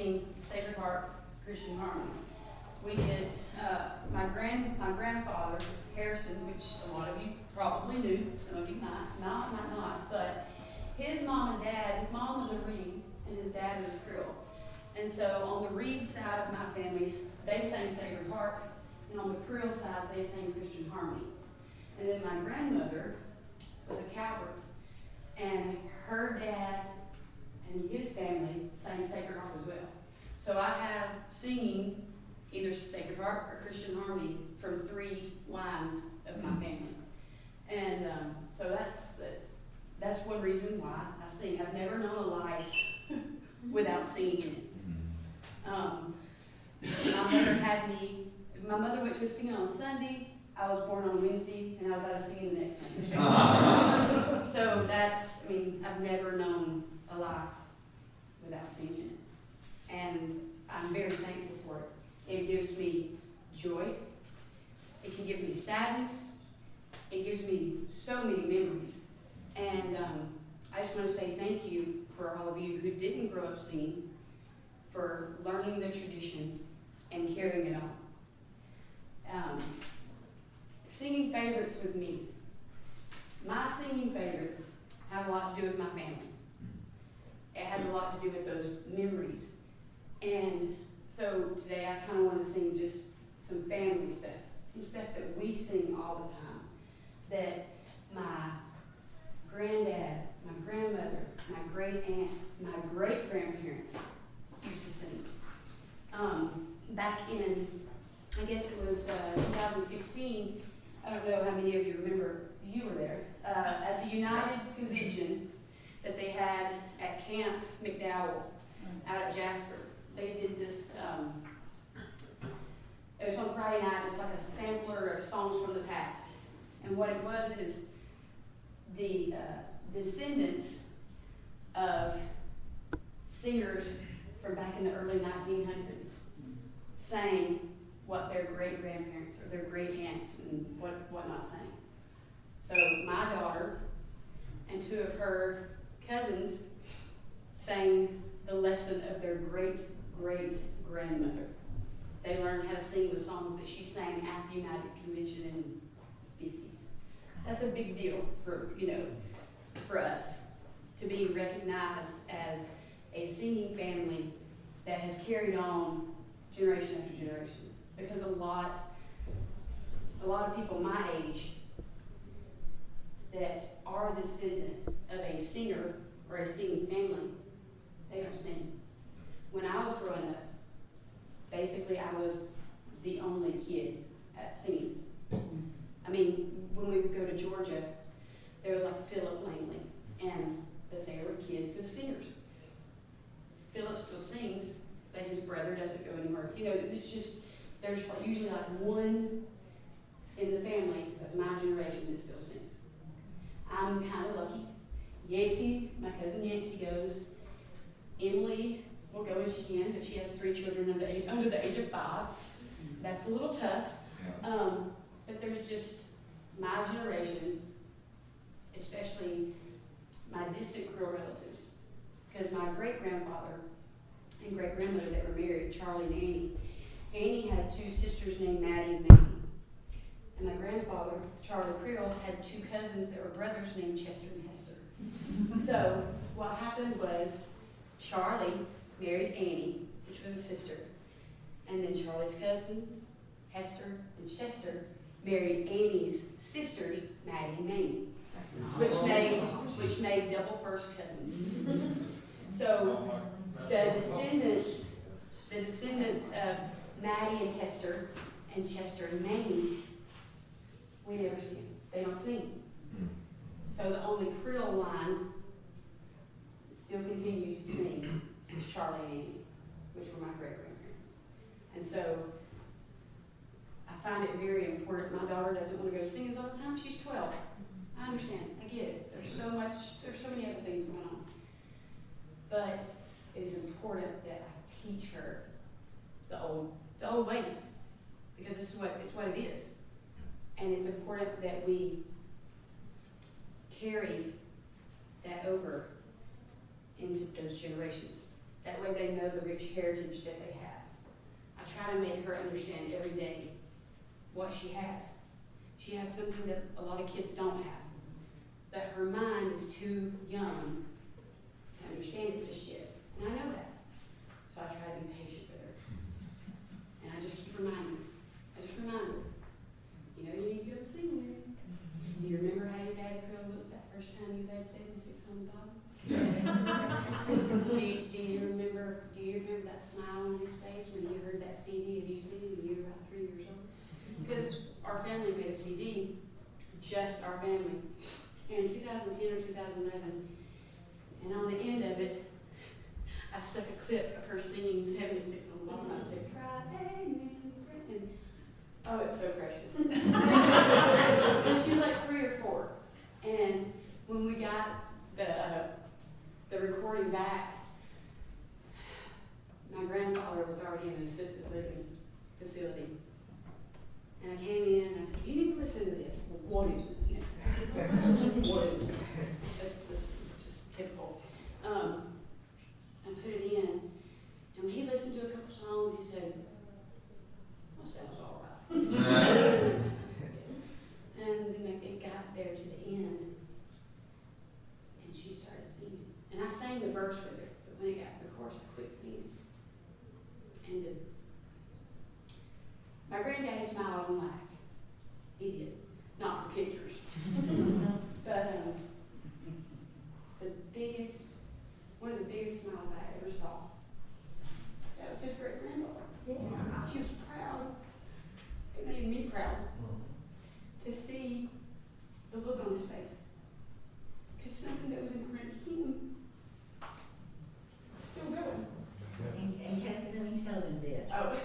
sing Sacred Heart Christian Harmony. We did, my grandfather, Harrison, which a lot of you probably knew, some of you might not, but his mom and dad, his mom was a Reed and his dad was a Creole. And so on the Reed side of my family, they sang Sacred Heart, and on the Creole side, they sang Christian Harmony. And then my grandmother was a Calvert, and her dad and his family sang Sacred Heart as well. So I have singing either Sacred Heart or Christian Harmony from 3 lines of my family. And so that's one reason why I sing. I've never known a life without singing in it. My mother went to a singing on Sunday. I was born on Wednesday, and I was out of singing the next Sunday. So I've never known a life without singing it. And I'm very thankful for it. It gives me joy. It can give me sadness. It gives me so many memories. And I just want to say thank you for all of you who didn't grow up singing, for learning the tradition and carrying it on. Singing favorites with me. My singing favorites have a lot to do with my family. It has a lot to do with those memories. And so today I kind of want to sing just some family stuff, some stuff that we sing all the time, that my granddad, my grandmother, my great aunts, my great grandparents used to sing. Back in, I guess it was 2016, I don't know how many of you remember, you were there, at the United Convention that they had at Camp McDowell out at Jasper. They did this, it was on Friday night. It was like a sampler of songs from the past. And what it was is the descendants of singers from back in the early 1900s sang what their great-grandparents or their great-aunts and whatnot sang. So my daughter and 2 of her cousins sang the lesson of their great-great-grandmother. They learned how to sing the songs that she sang at the United Convention in the 50s. That's a big deal for us to be recognized as a singing family that has carried on generation after generation. Because a lot of people my age that are a descendant of a singer or a singing family, they don't sing. When I was growing up, basically I was the only kid at singings. I mean, when we would go to Georgia, there was like Philip Langley, but they were kids of singers. Philip still sings, but his brother doesn't go anywhere. It's just, there's usually like one in the family of my generation that still sings. I'm kind of lucky. Yancey, my cousin Yancey goes. Emily will go as she can, but she has 3 children under the age of 5. That's a little tough. But there's just my generation, especially my distant Creole relatives, because my great-grandfather and great-grandmother that were married, Charlie and Annie. Annie had 2 sisters named Maddie and Mamie. And my grandfather, Charlie Creole, had 2 cousins that were brothers named Chester and Hester. So what happened was Charlie married Annie, which was a sister. And then Charlie's cousins, Hester and Chester, married Annie's sisters, Maddie and Mamie, which made double first cousins. So the descendants of Maddie and Hester and Chester and Mamie, we never see them. They don't sing. So the only Creole line that still continues to sing is Charlie and Annie, which were my great-grandparents. And so I find it very important. My daughter doesn't want to go to singers all the time. She's 12. I understand. I get it. There's so many other things going on. But it is important that I teach her the old ways, because it's what it is. And it's important that we carry that over into those generations. That way they know the rich heritage that they have. I try to make her understand every day what she has. She has something that a lot of kids don't have. But her mind is too young to understand it just yet. And I know that. So I try to be patient with her. And I just keep reminding her. I just remind her, you know, you need to go to singing. Do you remember how your dad curled up that first time you had 76 on the bottom? do you remember that smile on his face when you heard that CD of you singing when you were about 3 years old? Because our family made a CD, just our family, in 2010 or 2011, and on the end of it, I stuck a clip of her singing 76 on the bottom. I said, Friday, and oh, it's so precious. And she was like 3 or 4, and when we got the recording back, my grandfather was already in an assisted living facility. And I came in and I said, you need to listen to this. Well, what is it? You know, what is it? Just typical. I put it in, and when he listened to a couple songs, he said, well, that was all right. And then it got there to the end, and she started singing. And I sang the verse with her, but when it got to the chorus, I quit singing. And my granddaddy smiled and laughed. He did. Not for pictures. But one of the biggest smiles I ever saw, that was his great granddaughter. Yeah. He was proud. It made me proud to see the look on his face. Because something that was important to him was still going. And Cassie, let me tell them this. Oh.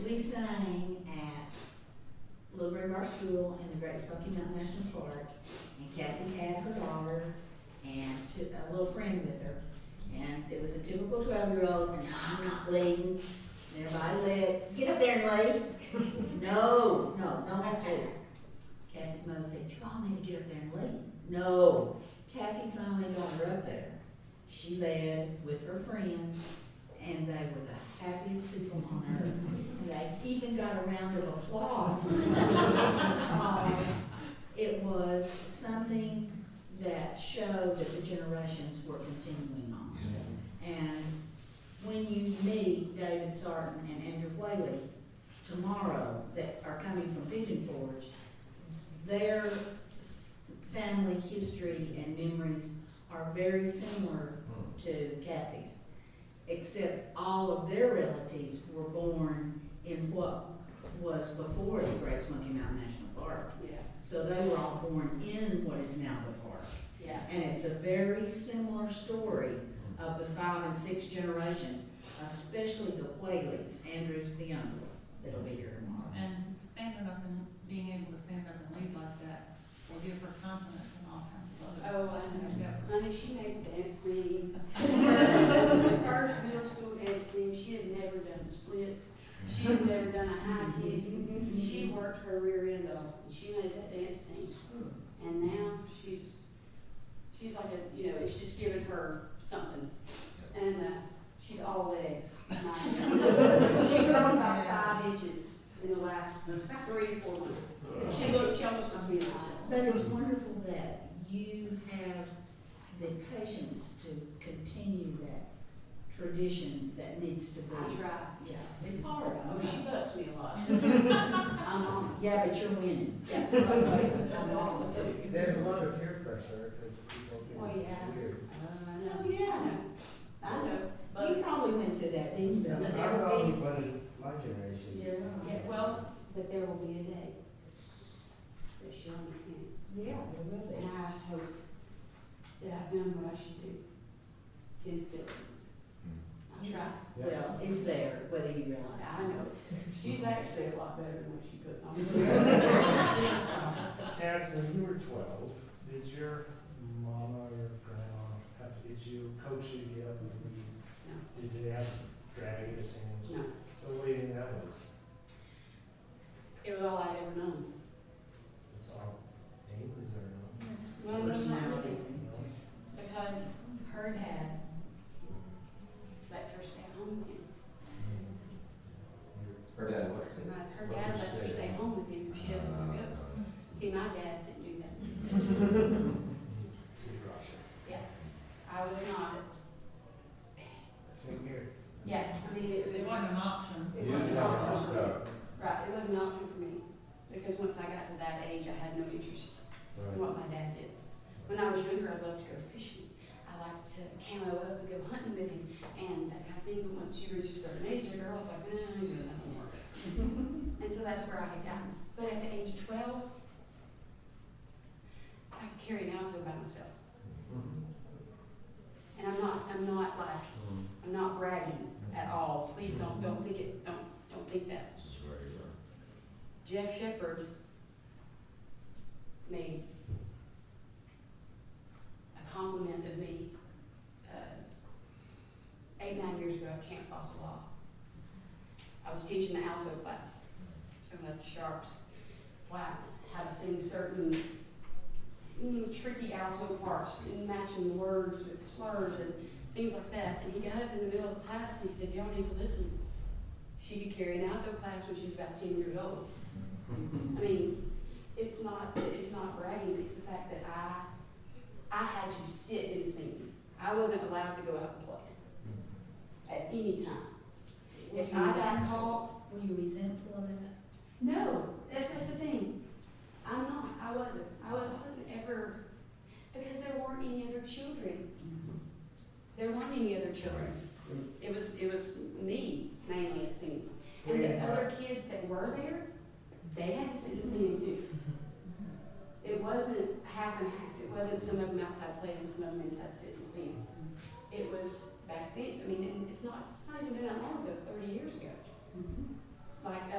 We sang at Little Red Bar School in the Great Smoky Mountain National Park, and Cassie had her daughter and a little friend with her. And it was a typical 12-year-old, and I'm not leading. And everybody led, get up there and lead. No, don't have to. Cassie's mother said, you all need to get up there and lead. No. Cassie finally got her up there. She led with her friends, and they were the happiest people on earth. And they even got a round of applause because it was something that showed that the generations were continuing on. And when you meet David Sarton and Andrew Whaley tomorrow that are coming from Pigeon Forge, their family history and memories are very similar to Cassie's, except all of their relatives were born in what was before the Great Smoky Mountain National Park. Yeah. So they were all born in what is now the park. Yeah. And it's a very similar story of the 5 and 6 generations, especially the Whaleys. Andrew's the younger one that'll be here tomorrow. And standing up and being able to stand up and lead like that will give her confidence in all kinds of other. Oh, I know. Honey, she made dance team. The first middle school dance team, she had never done splits. She had never done a high kick. She worked her rear end off, and she made that dance team. And now she's like it's just given her something. And she's all legs. She grew about 5 inches in the last 3 to 4 months. She almost must be a mile. But it's wonderful that you have the patience to continue that tradition that needs to be. I try. Yeah, it's hard. Oh, she bucks me a lot. I'm on it. Yeah, but you're winning. Yeah, I'm on it. There's a lot of peer pressure because people Oh, think yeah. it's weird. Oh, yeah. I know. You probably went through that, didn't you? I'm the only one in my generation. Yeah. Well, but there will be a day that she'll understand. Yeah, there will And be. I hope that I've done what I should do to instill it. I try. Well, it's there, whether you realize it. I know. She's actually a lot better than what she puts on. Cassie, when you were 12, did your mama or grandma did you coach you to get up and read? No. Did they have to drag you to sing? No. So what do you think that was? It was all I'd ever known. It's all Ainsley's or no? Well, no, not Personality. really. Because her dad lets her stay go hunting with him, and that kind of thing. But once you reach a certain age, your girl's like, you're doing nothing more. And so that's where I had gotten. But at the age of 12, I could carry an alto by myself. And I'm not bragging at all. Please don't think that. Jeff Shepard made a compliment of me 8-9 years ago at Camp Fossil Law. I was teaching the alto class, so about the sharps, flats, how to sing certain tricky alto parts and matching the words with slurs and things like that. And he got up in the middle of the class and he said, y'all need to listen. She could carry an alto class when she was about 10 years old. I mean, it's not bragging, it's the fact that I had to sit and sing. I wasn't allowed to go out and play at any time. If I got called, Were you resentful of that? no, that's the thing. I'm not. I wasn't ever, because there weren't any other children. There weren't any other children. It was me mainly at scenes. And the other kids that were there, they had to sit and sing too. It wasn't half and half. It wasn't some of them outside playing and some of them inside sitting and singing. It was back then. I mean, it's not even been that long ago, 30 years ago. Like,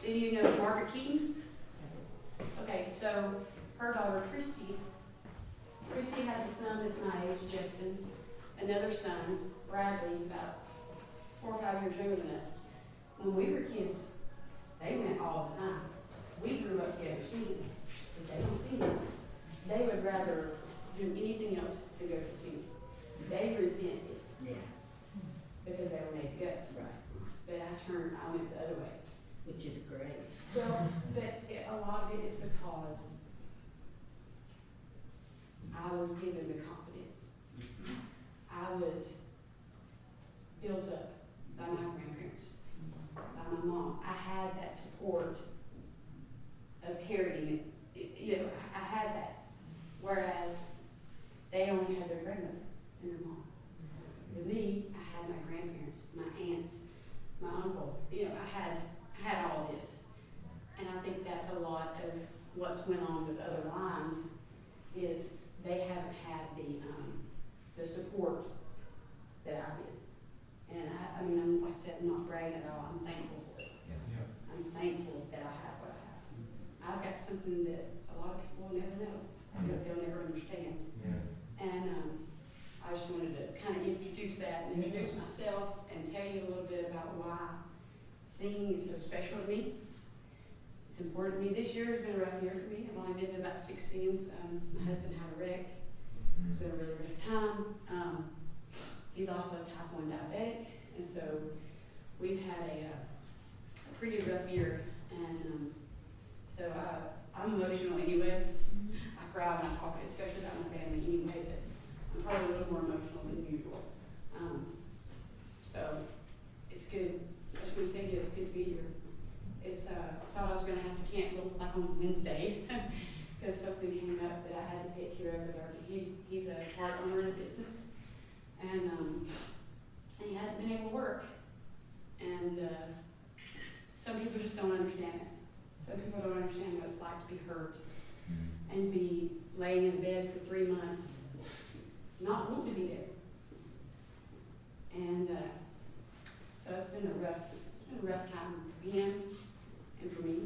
do you know Margaret Keaton? Okay, so her daughter Christy has a son that's my age, Justin, another son, Bradley, he's about 4 or 5 years younger than us. When we were kids, they went all the time. We grew up together singing, but they don't sing. They would rather do anything else to go to singing. They resent it. Yeah. Because they were made to go. Right. But I went the other way. Which is great. Well, but a lot of it is because I was given the confidence. I was built up by my grandparents, by my mom. I had that support of carrying it. I had that. Whereas they only had their grandmother and their mom. With me, I had my grandparents, my aunts, my uncle. I had all this. And I think that's a lot of what's went on with other lines is they haven't had the support that I did. And I mean, like I said, I'm not bragging at all. I'm thankful for it. Yeah. I'm thankful that I have what I have. I've got something that a lot of people will never know. They'll never understand. Yeah. And I just wanted to kind of introduce that and introduce myself and tell you a little bit about why singing is so special to me. It's important to me. This year has been a rough year for me. I've only been to about 6 scenes. My husband had a wreck. It's been a really rough time. He's also type 1 diabetic, and so we've had a pretty rough year. And so I'm emotional anyway. I cry when I talk, especially about my family anyway, but I'm probably a little more emotional than usual. So it's good. I just want to say to you, it's good to be here. I thought I was going to have to cancel like on Wednesday because something came up that I had to take care of with our, he's a part owner in a business, and he hasn't been able to work. And some people just don't understand it. Some people don't understand what it's like to be hurt and be laying in bed for 3 months, not wanting to be there. And so it's been a rough time for him and for me.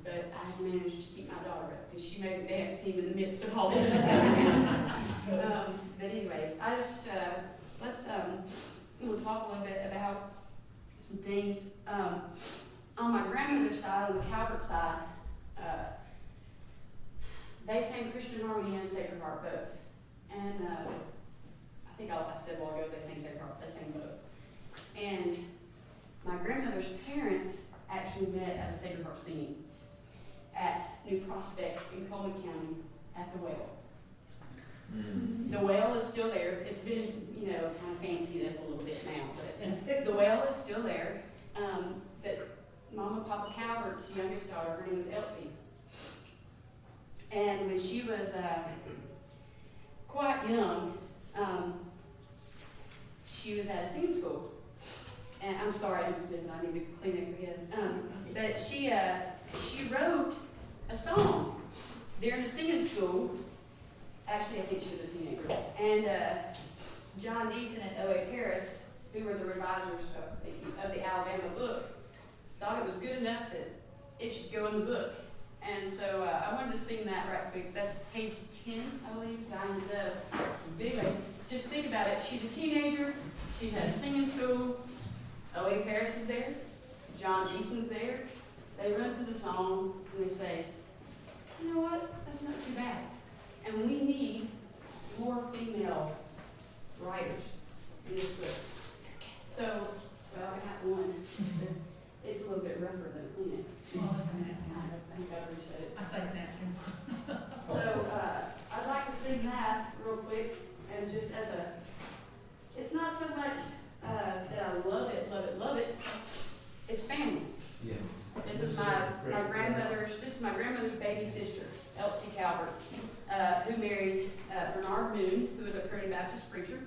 But I've managed to keep my daughter up because she made the dance team in the midst of all this. But anyways, I just we'll talk a little bit about some things. On my grandmother's side, on the Calvert side, they sang Christian Harmony and Sacred Heart both. And I think I said a while ago they sang Sacred Heart, they sang both. And my grandmother's parents actually met at a Sacred Heart singing at New Prospect in Coleman County at the Well. The well is still there. It's been, kind of fancied up a little bit now, but the well is still there. But Mama Papa Calvert's youngest daughter, her name was Elsie. And when she was quite young, she was at singing school. And I'm sorry, I'm sniffing, I need to clean it, I guess. But she wrote a song during the singing school. Actually, I think she was a teenager. And John Deason and Wildacres, who were the revisers of the Alabama book, thought it was good enough that it should go in the book. And so I wanted to sing that right quick. That's page 10, I believe. But anyway, just think about it. She's a teenager. She had singing school. Wildacres is there. John Deason's there. They run through the song and they say, you know what? That's not too bad. And we need more female writers in this book. So, well, I got one. It's a little bit rougher than Kleenex. Well, that's a napkin. I think I already said it. I say napkins. So, I'd like to sing that real quick, and just as a, it's not so much, that I love it, it's family. Yes. This is my grandmother's baby sister, Elsie Calvert, who married, Bernard Moon, who was a Prairie Baptist preacher.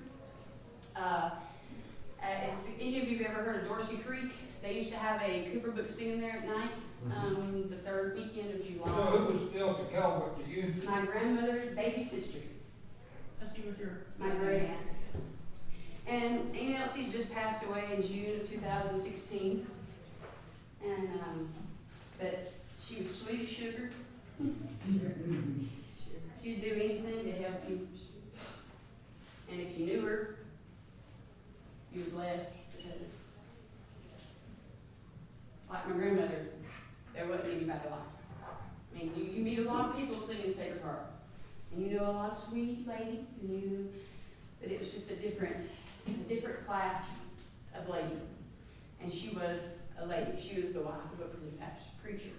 If any of you have ever heard of Dorsey Creek, they used to have a Cooper book singing there at night, the third weekend of So July. who was Elsa Calvert to you? My grandmother's baby sister, She was your. my great aunt. And Aunt Elsie just passed away in June of 2016. And, but she was sweet as sugar. She'd do anything to help you. And if you knew her, you were blessed, because like my grandmother, there wasn't anybody like her. I mean, you meet a lot of people singing Sacred Heart, and you know a lot of sweet ladies, and you knew that it was just a different class of lady. And she was a lady. She was the wife of a Baptist preacher.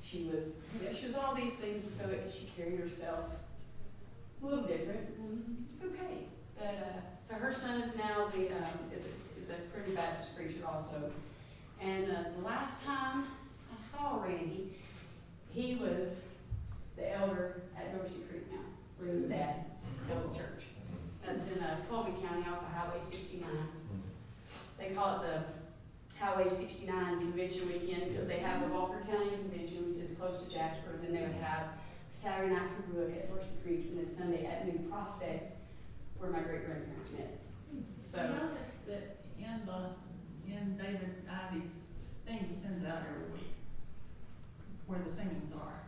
She was all these things, and so she carried herself a little different. And it's okay. But so her son is now is a pretty Baptist preacher also. And the last time I saw Randy, he was the elder at Dorsey Creek now, where his dad built the church. That's in Colby County off of Highway 69. They call it the Highway 69 Convention Weekend because they have the Walker County Convention, which is close to Jasper. Then they would have Saturday night Karuak at Dorsey Creek, and then Sunday at New Prospect, where my great-grandparents met. So I noticed that in David Ivy's thing he sends out every week, where the singings are,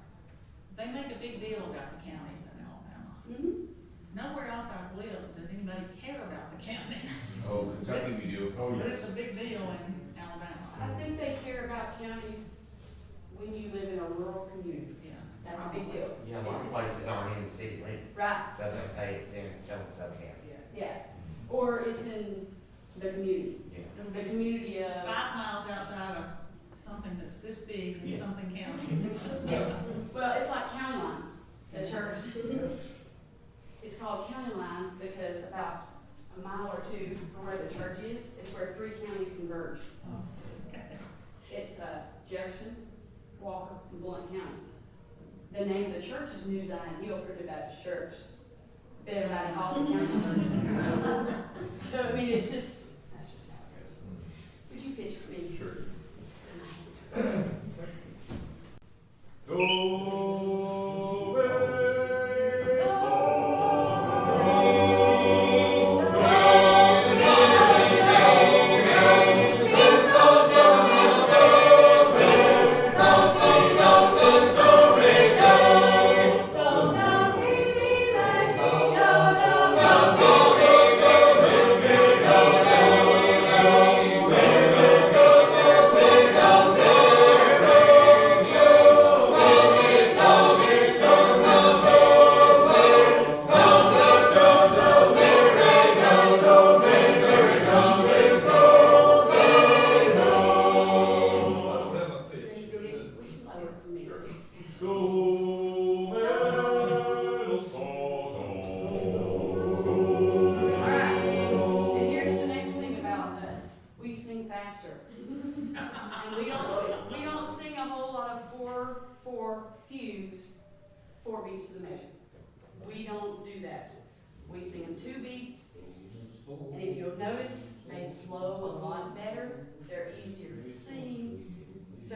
they make a big deal about the counties in Alabama. Nowhere else I've lived does anybody care about the county. Oh, Kentucky we do. Oh, But yes. it's a big deal in Alabama. I think they care about counties when you live in a rural community. Yeah. That's a big deal. Yeah, a lot of places aren't in the city limits. Right, So they say it's in so-and-so county. yeah. Or it's in the community. Yeah. The community of, 5 miles outside of something that's this big in Yes. something county. yeah. Well, it's like county line, the church. It's called county line because about a mile or two from where the church is where 3 counties converge. It's Jefferson, Walker, and Blount County. The name of the church is New Zion Hill Primitive Baptist Church. If everybody calls it county conversion. So, I mean, it's just, that's just how it goes. Would you pitch for me? Sure.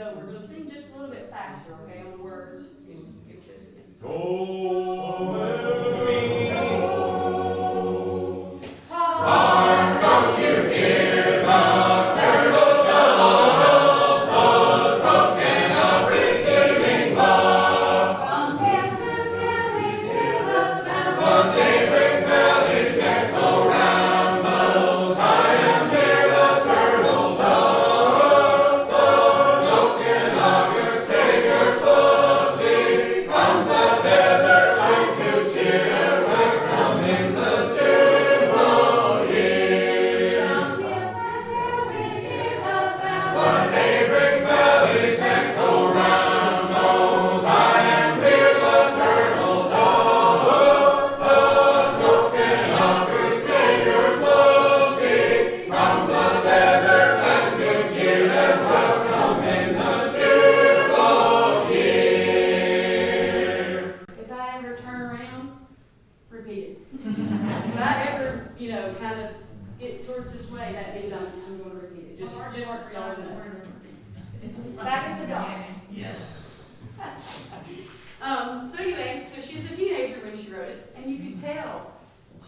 So we're gonna sing just a little bit faster, okay, on the words. It's just. So anyway, so she was a teenager when she wrote it, and you could tell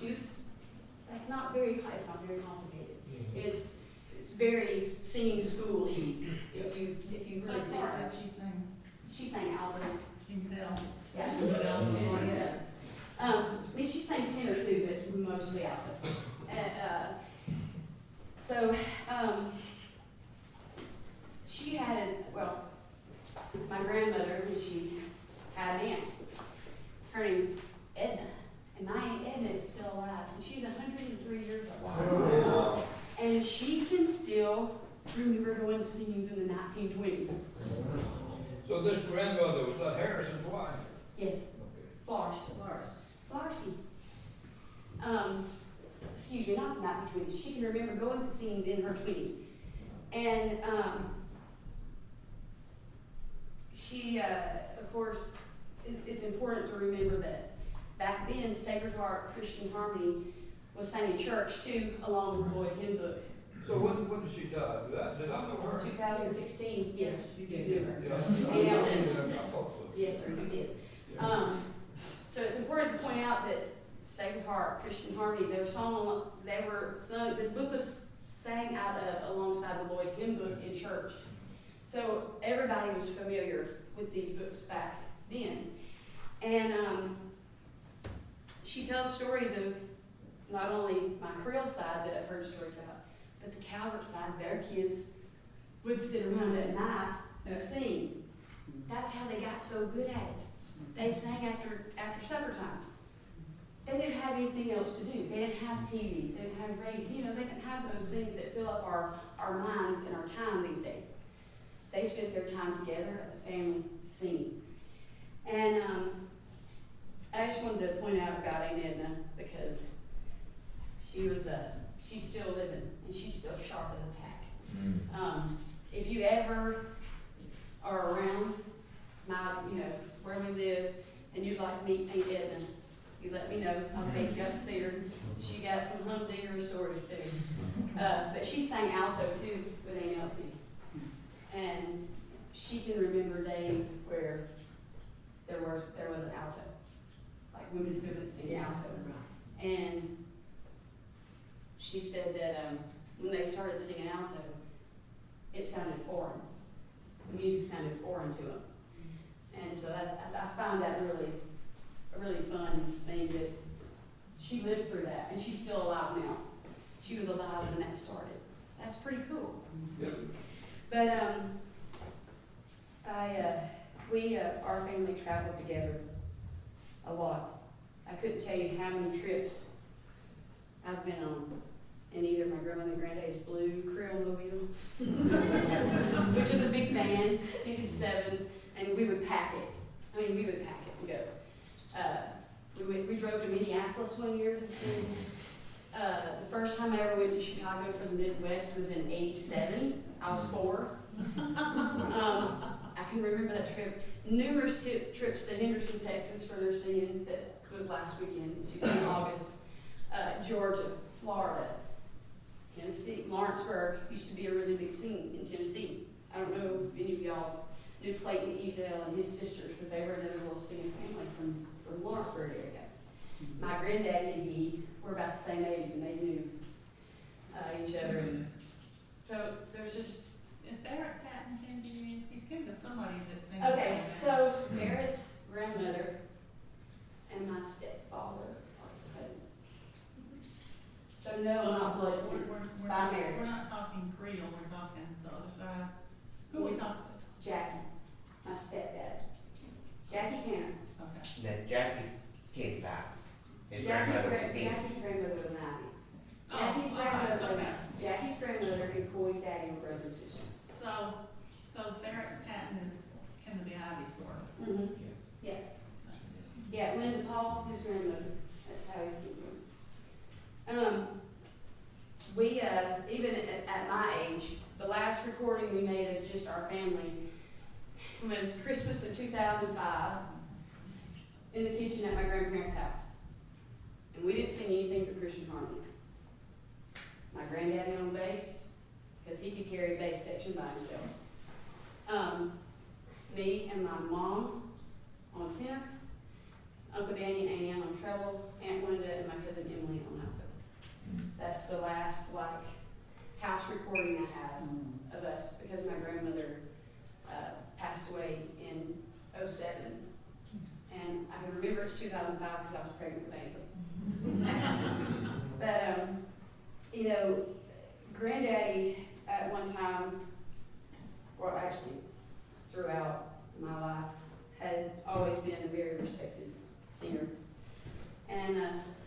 it's not very complicated. It's very singing school-y, if you really What think part about it. did she sing? She sang alto. You can tell. Yeah. I mean, she sang tenor too, but mostly alto. She had, my grandmother, when she had an aunt, her name's Edna, and my Aunt Edna is still alive, and she's 103 years old. Wow. And she can still remember going to singings in the 1920s. So this grandmother, was that Harrison's wife? Yes, Farsi. Excuse me, not the 1920s. She can remember going to singings in her 20s. And she, of course, it's important to remember that back then, Sacred Heart Christian Harmony was sang in church too, along with the Lloyd Hymn Book. So when did she die? Did I know her? 2016, yes, you did. Yeah. I thought so. Yes, sir, you did. So it's important to point out that Sacred Heart Christian Harmony, they were sung, the book was sang out of alongside the Lloyd Hymn Book in church. So everybody was familiar with these books back then. And she tells stories of not only my Creole side that I've heard stories about, but the Calvert side, their kids would sit around at night and sing. That's how they got so good at it. They sang after supper time. They didn't have anything else to do. They didn't have TVs. They didn't have radio. They didn't have those things that fill up our minds and our time these days. They spent their time together as a family singing. And I just wanted to point out about Aunt Edna because she's still living and she's still sharp as a tack. If you ever are around where we live and you'd like to meet Aunt Edna, you let me know. I'll take you out to see her. She got some humdinger stories too. But she sang alto too with Aunt Elsie. And she can remember days where there was an alto. Like women stood and sing alto. And she said that when they started singing alto, it sounded foreign. The music sounded foreign to them. And so I found that a really fun thing that she lived through that, and she's still alive now. She was alive when that started. That's pretty cool. Yep. But our family traveled together a lot. I couldn't tell you how many trips I've been on in either my grandmother and granddad's blue Creole Mobile, which is a big van, seated 7, and we would pack it. We would pack it and go. We drove to Minneapolis one year to sing. The first time I ever went to Chicago for the Midwest was in '87. I was 4. I can remember that trip. Numerous trips to Henderson, Texas for their singing. That was last weekend, in August. Georgia, Florida, Tennessee. Lawrenceburg used to be a really big scene in Tennessee. I don't know if any of y'all knew Clayton Ezel and his sisters, but they were another little singing family from Lawrenceburg area. My granddaddy and he were about the same age, and they knew each other. And so there's just Is Barrett Patton came to you? He's came to somebody that sings. okay. So Barrett's grandmother and my stepfather are cousins. So no, not blood. We're By marriage. We're not talking Creole, we're talking the other side. Who are we talking? Jackie, my stepdad. Jackie Cannon. Okay. Then Jackie's kid's Baptist. His Jackie's grandmother was a Indian. Jackie's grandmother was an Ivy. Oh, Jackie's all right, grandmother, okay. Jackie's grandmother and Coy's daddy were brother and sister. So Barrett Patton is kind of the Ivy sort of. Mm-hmm. Yes. Yeah, Linda Paul, his grandmother. That's how he's getting. We even at my age, the last recording we made as just our family was Christmas of 2005 in the kitchen at my grandparents' house. And we didn't sing anything but Christian harmony. My granddaddy on bass, because he could carry a bass section by himself. Me and my mom on tenor, Uncle Danny and Aunt Ann on treble, Aunt Linda and my cousin Emily on alto. That's the last house recording I have of us, because my grandmother passed away in '07. And I can remember it's 2005 because I was pregnant with Ainsley. But, Granddaddy at one time, or actually throughout my life, had always been a very respected singer. And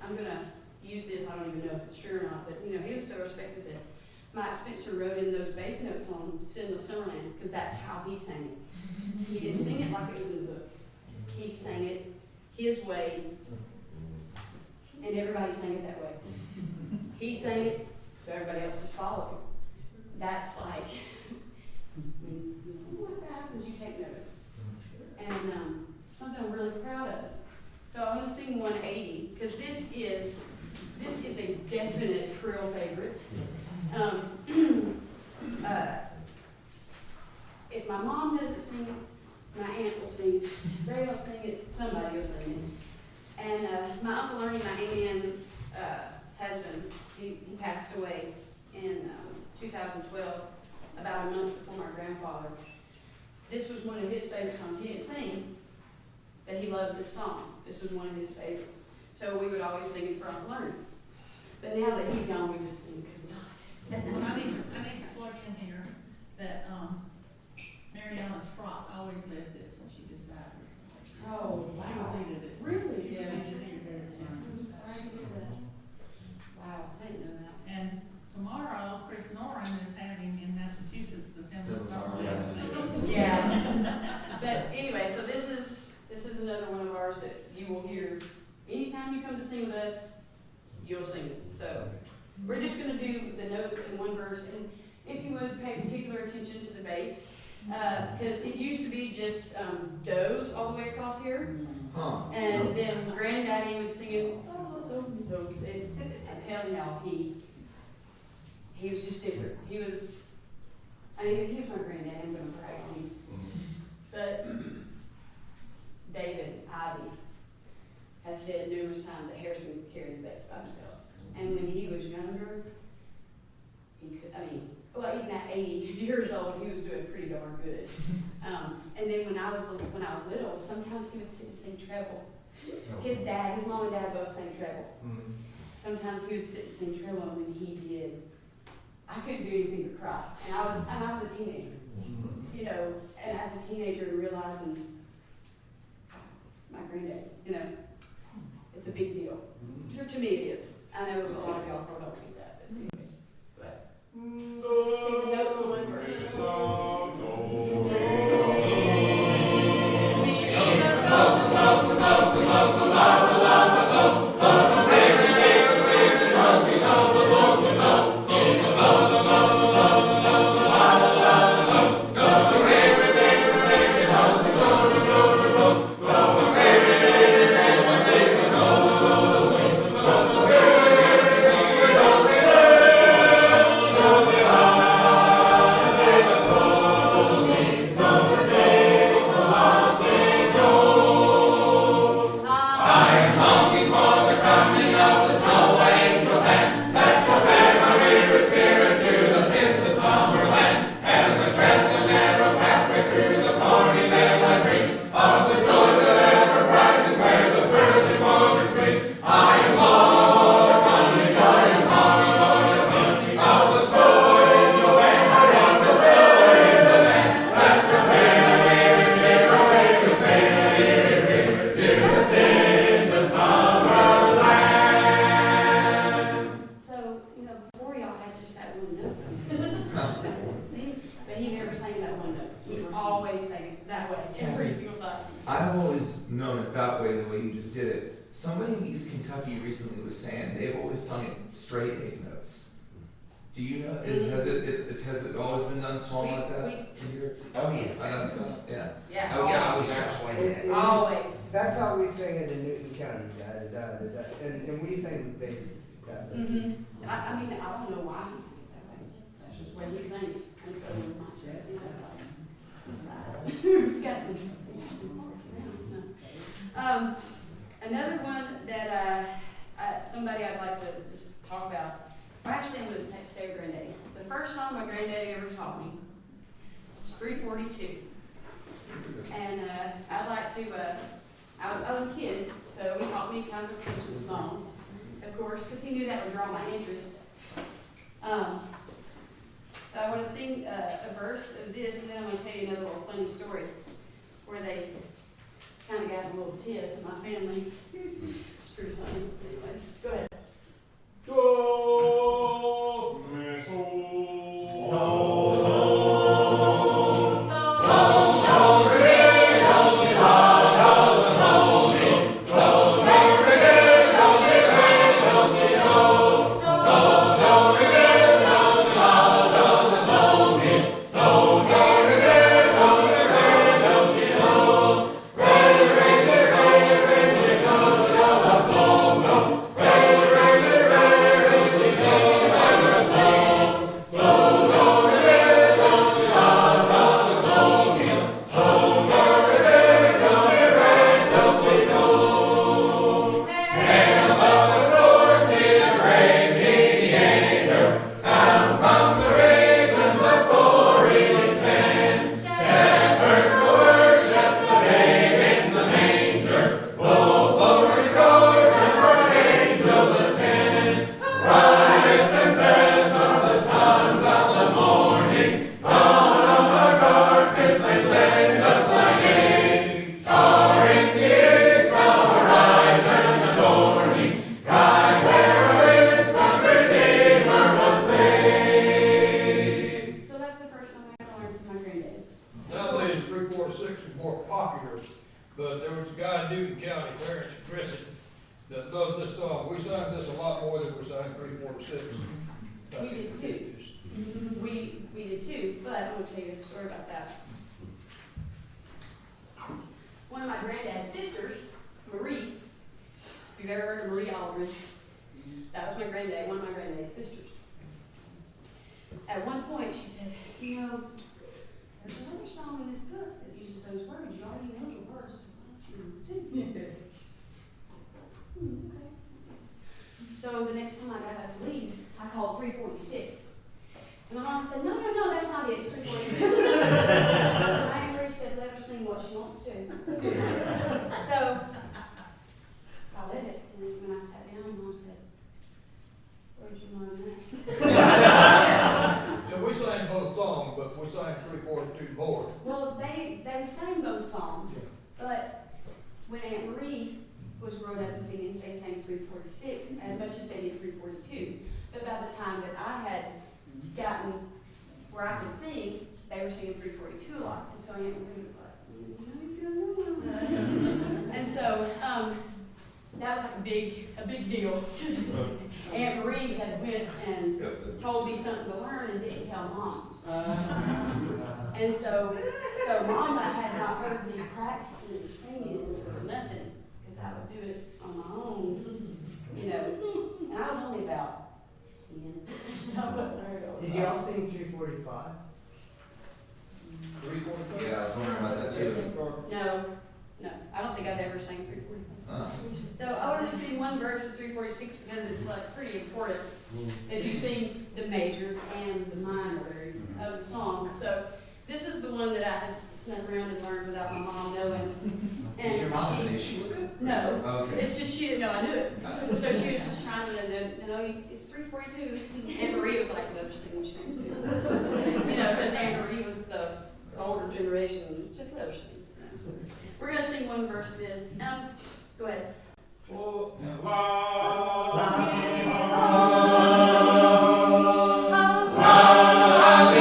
I'm going to use this, I don't even know if it's true or not, but he was so respected that Mike Spencer wrote in those bass notes on Sinless Summerland, because that's how he sang it. He didn't sing it like it was in the book. He sang it his way, and everybody sang it that way. He sang it, so everybody else just followed him. That's like, when something like that happens, you take notice. And something I'm really proud of. So I'm going to sing 180, because this is a definite Creole favorite. If my mom doesn't sing it, my aunt will sing it, they will sing it, somebody will sing it. And my Uncle Ernie, my Aunt Ann's husband, he passed away in 2012, about a month before my grandfather. This was one of his favorite songs. He didn't sing, but he loved this song. This was one of his favorites. So we would always sing it for Uncle Ernie. But now that he's gone, we just sing because we like it. Well, I need to plug in here that, Mary Ellen Schrock always lived this when she just died recently. Oh, She wow. completed it. Really? Yeah, they just here very soon. I'm sorry to hear that. Wow, I didn't know that. And tomorrow, Chris Noren is having in Massachusetts the Sinless Yes. Summerland. Yeah. But anyway, so this is another one of ours that you will hear anytime you come to sing with us, you'll sing it. So we're just going to do the notes in one verse, and if you would pay particular attention to the bass, because it used to be just does all the way across here, and then Granddaddy would sing it. Oh, so I'm telling y'all, he was just different. He was my granddad. I'm going to brag on him, but David Ivy has said numerous times that Harrison could carry the bass by himself. And when he was younger, he could, even at 80 years old, he was doing pretty darn good. And then when I was little, sometimes he would sit and sing treble. His mom and dad both sang treble. Sometimes he would sit and sing treble, and when he did, I couldn't do anything but cry. And I was a teenager, and as a teenager realizing, it's my granddad, it's a big deal. To me it is. I know a lot of y'all probably don't think that, but anyways. But, sing the notes on one verse. See? But he never sang that one note. He always sang it that way, every Cassie. single time. I've always known it that way, the way you just did it. Somebody in East Kentucky recently was saying they've always sung it straight eighth notes. Do you know? Has it always been done swung like that? Oh, yes. I don't, yeah. Yeah, Oh, yeah, I always. was actually It- it- Always. That's how we sing it in Newton County, guys, and we sing basic. Mm-hmm. I mean, I don't know why he sang it that way. That's just the way he sang it. And so, got some. Another one that, somebody I'd like to just talk about, or actually I'm going to text their granddaddy. The first song my granddaddy ever taught me was 342. And I'd like to, I was a kid, so he taught me kind of a Christmas song, of course, because he knew that would draw my interest. So I want to sing a verse of this, and then I'm going to tell you another little funny story where they kind of got in a little tiff in my family. It's pretty funny. Anyways, go ahead. Do, mi, sol. Nowadays, 346 is more popular, but there was a guy in Newton County, Clarence Griffin, that loved this song. We sang this a lot more than we sang 346. We did too. We did too, but I'm going to tell you a story about that. One of my granddad's sisters, Marie, if you've ever heard of Marie Aldridge, that was my granddad, one of my granddad's sisters. At one point, she said, you know, there's another song in this book that uses those words. You already know the verse. Why don't you do it? Okay. So the next time I got up to leave, I called 346. And my mom said, no, that's not it. It's 342. And I agree, said, let her sing what she wants to. So I let it. And when I sat down, Mom said, where'd you learn that? Yeah, we sang both songs, but we sang 342 more. Well, they sang those songs, but when Aunt Marie was grown up and singing, they sang 346 as much as they did 342. But by the time that I had gotten where I could sing, they were singing 342 a lot. And so Aunt Marie was like, and so that was like a big deal. Aunt Marie had went and told me something to learn and didn't tell Mom. And so Mama had not heard me practicing or singing or nothing, because I would do it on my own, you know. And I was only about 10. Did y'all sing 345? 345? Yeah, I was wondering about that too. No, I don't think I've ever sang 345. Oh. So I wanted to sing one verse of 346 because it's like pretty important that you sing the major and the minor of the song. So this is the one that I had snuck around and learned without my mom knowing. And Did your mom have an issue with it? No. Okay. It's just she didn't know I knew it. So she was just trying to know, it's 342. Aunt Marie was like, let her sing what she wants to. You know, because Aunt Marie was the older generation, just let her sing. We're going to sing one verse of this. Go ahead. La,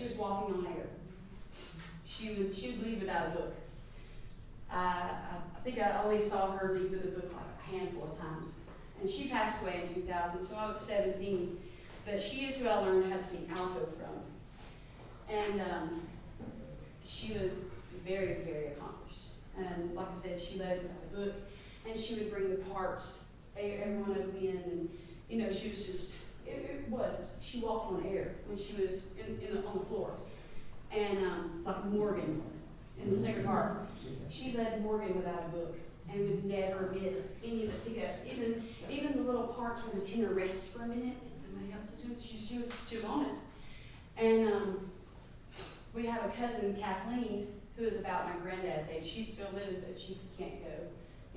she was walking on air. She would leave without a book. I think I only saw her leave with a book like a handful of times. And she passed away in 2000, so I was 17. But she is who I learned how to sing alto from. And she was very, very accomplished. And like I said, she led without a book, and she would bring the parts, everyone would be in, and you know, she was just, she walked on air when she was on the floor. And like Morgan in the Sacred Heart, she led Morgan without a book and would never miss any of the pickups, even the little parts where the tenor rests for a minute and somebody else is doing, she was on it. And we have a cousin, Kathleen, who is about my granddad's age. She's still living, but she can't go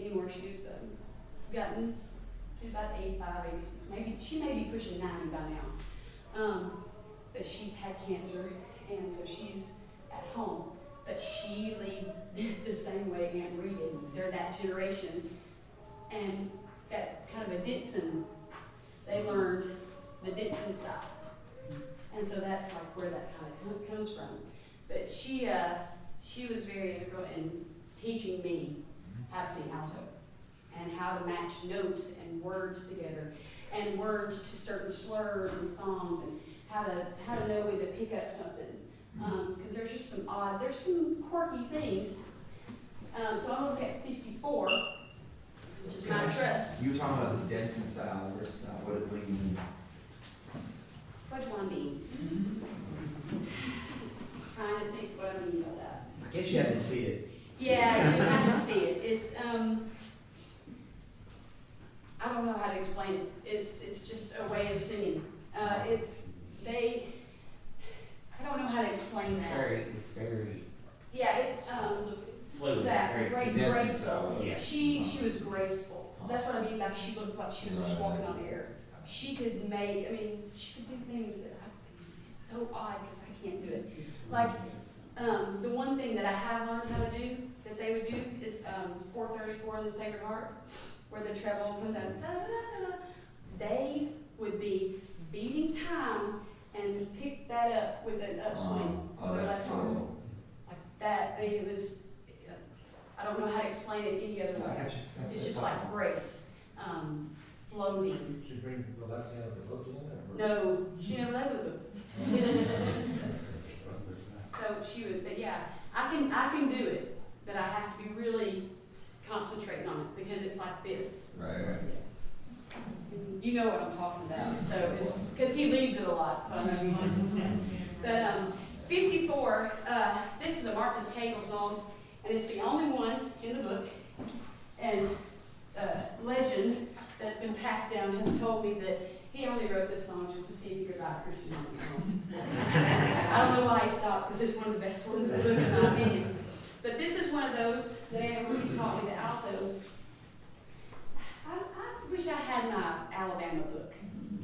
anymore. She's about 85, 86, maybe, she may be pushing 90 by now. But she's had cancer, and so she's at home. But she leads the same way Aunt Marie did. They're that generation. And that's kind of a Ditson. They learned the Ditson style. And so that's like where that kind of comes from. But she was very integral in teaching me how to sing alto and how to match notes and words together and words to certain slurs and songs and how to know when to pick up something. Because there's just there's some quirky things. So I'm going to look at 54, which is my trust. You were talking about the Denson style versus style. What do you mean? What do I mean? Trying to think what I mean by that. I guess you have to see it. Yeah, you have to see it. It's I don't know how to explain it. It's just a way of singing. I don't know how to explain that. It's very Yeah, it's fluid. that Very great Denson graceful. style. Yeah. She was graceful. That's what I mean. Like she looked like she was just walking on air. She could do things that it's so odd because I can't do it. Like the one thing that I have learned how to do that they would do is 434 in the Sacred Heart, where the treble comes out. Da, da, da, da. They would be beating time and pick that up with an upswing Oh, of their that's left arm. cool. Like that, it was. I don't know how to explain it any other I way. got you. It's just like grace, floating. Should bring the left hand with the book in there? No, she never led with them. So she would, but yeah, I can do it, but I have to be really concentrating on it because it's like this. Right. You know what I'm talking about, so it's, because he leads it a lot, so I know he wants to. But 54, this is a Marcus Cagle song, and it's the only one in the book, and legend that's been passed down has told me that he only wrote this song just to see if he could write a Christian song. I don't know why he stopped, because it's one of the best ones in the book in my opinion. But this is one of those that Aunt Marie taught me the alto. I wish I had my Alabama book.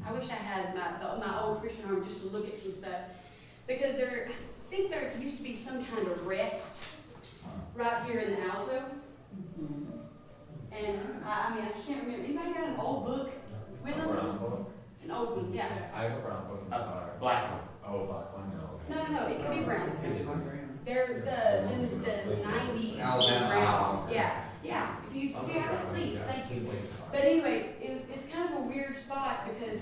I wish I had my old Christian home just to look at some stuff. Because I think there used to be some kind of rest right here in the alto. And I mean, I can't remember. Anybody got an old book with them? An old one, yeah. I have a brown book. black one. Oh, black one, no. No, it could be brown. Is it? They're the 90s Alabama. brown. Yeah. If you have it, please, thank you. But anyway, it's kind of a weird spot because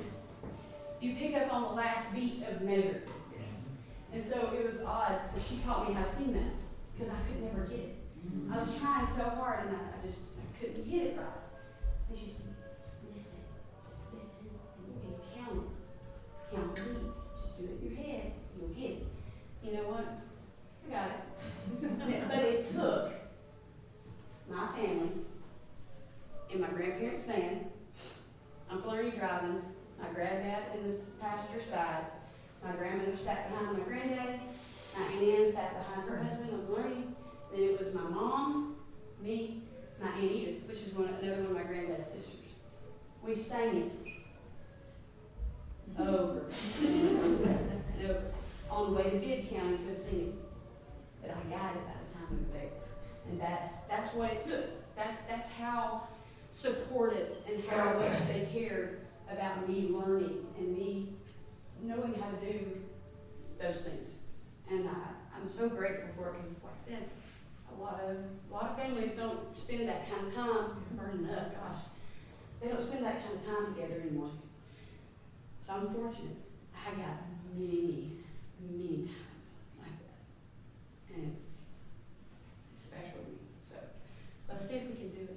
you pick up on the last beat of measure. And so it was odd. So she taught me how to sing that because I could never get it. I was trying so hard and I couldn't hit it right. And she said, listen, just listen and count it. Count the beats. Just do it in your head. You'll hit it. You know what? I got it. But it took my family and my grandparents' van, Uncle Ernie driving, my granddad in the passenger side, my grandmother sat behind my granddaddy, my Aunt Ann sat behind her husband, Uncle Ernie, then it was my mom, me, my Aunt Edith, which is another one of my granddad's sisters. We sang it over and over and over on the way to Bibb County to sing it. But I got it by the time we were there. And that's what it took. That's how supportive and how much they cared about me learning and me knowing how to do those things. And I'm so grateful for it, because like I said, a lot of families don't spend that kind of time, burning up, gosh, they don't spend that kind of time together anymore. So I'm fortunate. I got many, many times like that. And it's special to me. So let's see if we can do it.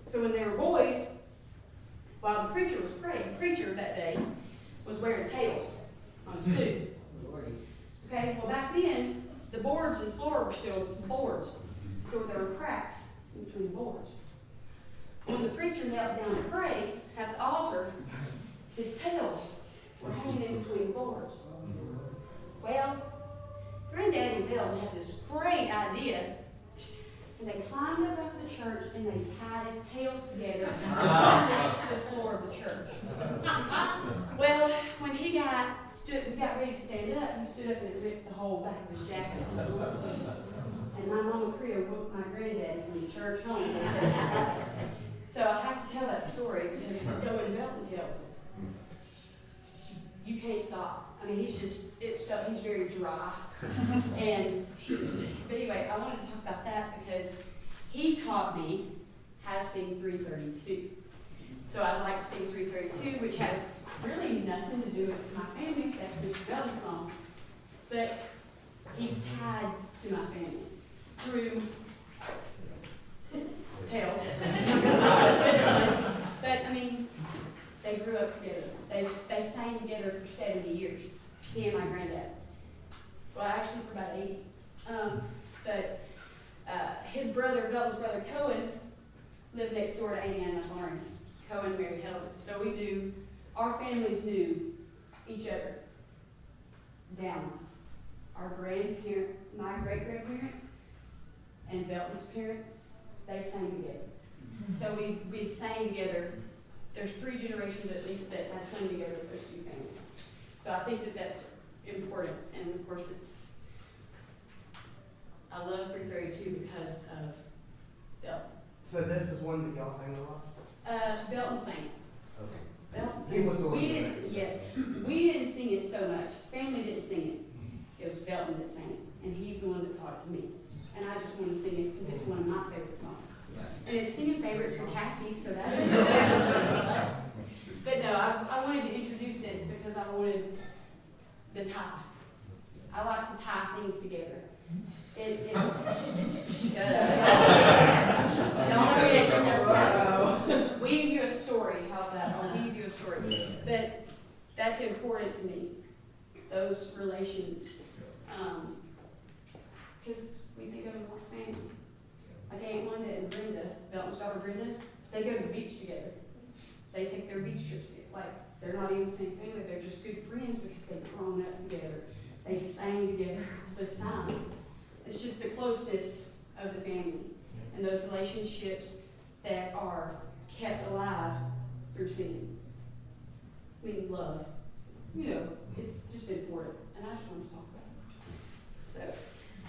So when they were boys, while the preacher was praying, the preacher that day was wearing tails on a suit. Okay, well back then, the boards and floor were still boards, so there were cracks in between the boards. When the preacher knelt down to pray at the altar, his tails were hanging in between the boards. Well, Granddaddy and Bill had this great idea, and they climbed up to the church and they tied his tails together underneath the floor of the church. Well, when we got ready to stand up, he stood up and ripped the whole back of his jacket off. And my mama Creel whooped my granddaddy from the church home. So I have to tell that story because when Belton tells it, you can't stop. I mean, he's very dry. And but anyway, I wanted to talk about that because he taught me how to sing 332. So I'd like to sing 332, which has really nothing to do with my family. That's Mr. Belton's song. But he's tied to my family through tales. But I mean, they grew up together. They sang together for 70 years, he and my granddad. Well, actually for about 80. But his brother, Belton's brother Cohen, lived next door to Amy and McLaurin. Cohen married Helen. So we do our families knew each other down. Our grandparent, my great-grandparents and Belton's parents, they sang together. So we'd sang together. There's 3 generations at least that have sung together with those 2 families. So I think that that's important, and of course I love 332 because of Belton. So this is one that y'all sang a lot? Belton sang. Okay. Belton He sang. was the one We that didn't, sang it. yes, we didn't sing it so much. Family didn't sing it. It was Belton that sang it, and he's the one that taught it to me. And I just want to sing it because it's one of my favorite songs. And it's singing favorites for Cassie, so that's But no, I wanted to introduce it because I wanted the tie. I like to tie things together. It weave you a story. How's that? I'll weave you a story. But that's important to me. Those relations, because we think of them as family. Like Aunt Wanda and Brenda, Belton's daughter Brenda, they go to the beach together. They take their beach trips together. Like, they're not even the same family, they're just good friends because they've grown up together. They've sang together all this time. It's just the closeness of the family and those relationships that are kept alive through singing. I mean, love. You know, it's just important, and I just want to talk about it.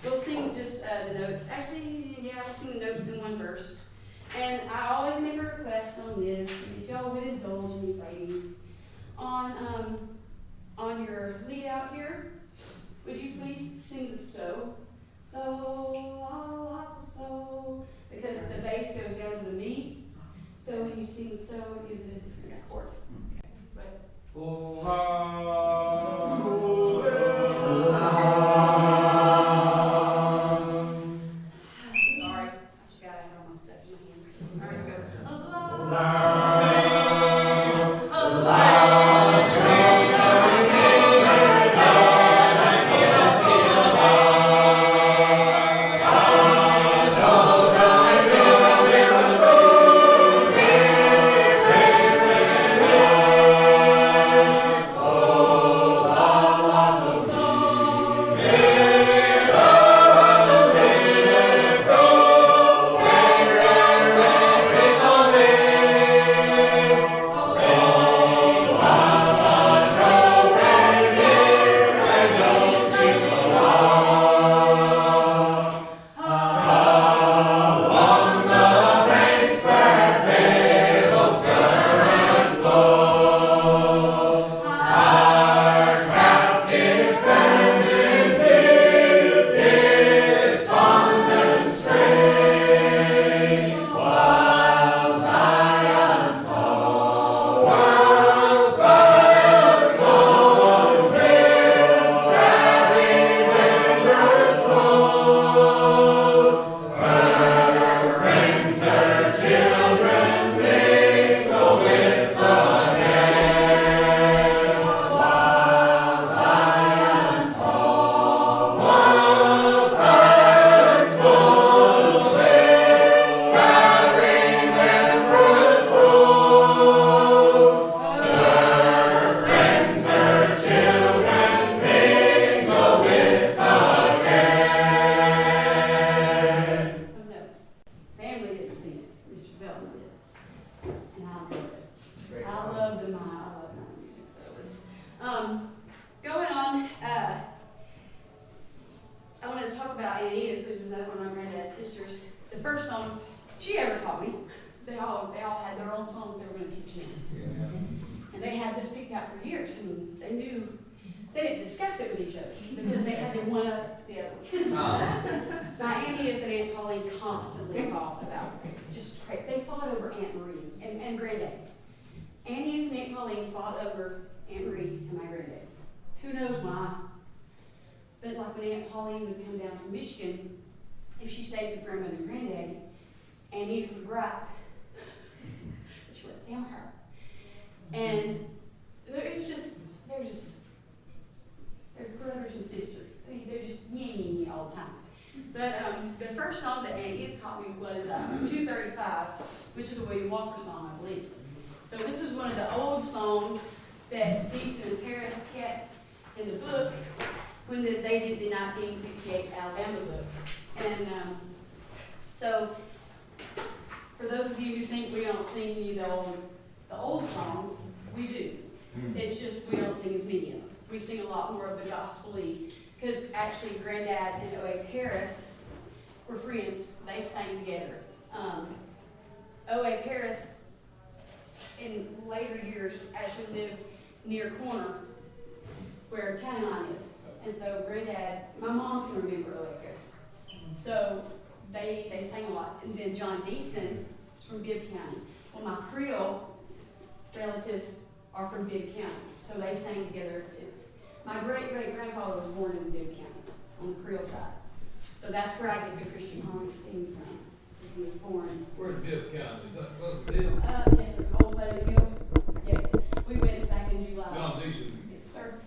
So, we'll sing just the notes. Actually, yeah, I'll sing the notes in one verse. And I always make a request on this, if y'all would indulge me, ladies, on your lead out here, would you please sing the so? So, la, so, because the bass goes down to the mi. So when you sing the so, it gives it a different chord. But sorry, I forgot I had all my stuff in my hands. All right, here we go. Going on, I want to talk about Aunt Edith, which is another one of my granddad's sisters. The first song she ever taught me, they all had their own songs they were going to teach me. And they had this picked out for years, and they knew, they didn't discuss it with each other, because they had to one up the other one. My Aunt Edith and Aunt Pauline constantly fought about it. Just crazy. They fought over Aunt Marie and Granddad. Aunt Edith and Aunt Pauline fought over Aunt Marie and my granddad. Who knows why? But like when Aunt Pauline would come down from Michigan, if she stayed with Grandmother and Granddad, Aunt Edith would gripe. She wouldn't stand her. And they're brothers and sisters. They're just yee all the time. But the first song that Aunt Edith taught me was 235, which is a William Walker song, I believe. So this is one of the old songs that Deason and Paris kept in the book when they did the 1958 Alabama book. And so, for those of you who think we don't sing any of the old songs, we do. It's just we don't sing as many of them. We sing a lot more of the gospel-y, because actually Granddad and O.A. Paris were friends. They sang together. O.A. Paris, in later years, actually lived near Corner, where county line is. And so Granddad, my mom can remember O.A. Paris. So they sang a lot. And then John Deason is from Bibb County. Well, my Creole relatives are from Bibb County. So they sang together. My great-great-grandfather was born in Bibb County, on the Creole side. So that's where I get the Christian harmony singing from, because he was born. Where's Bibb County? Is that Brother Bill? Yes, it's Old Bailey Hill. Yeah, we went back in July. John Deason. Yes, sir.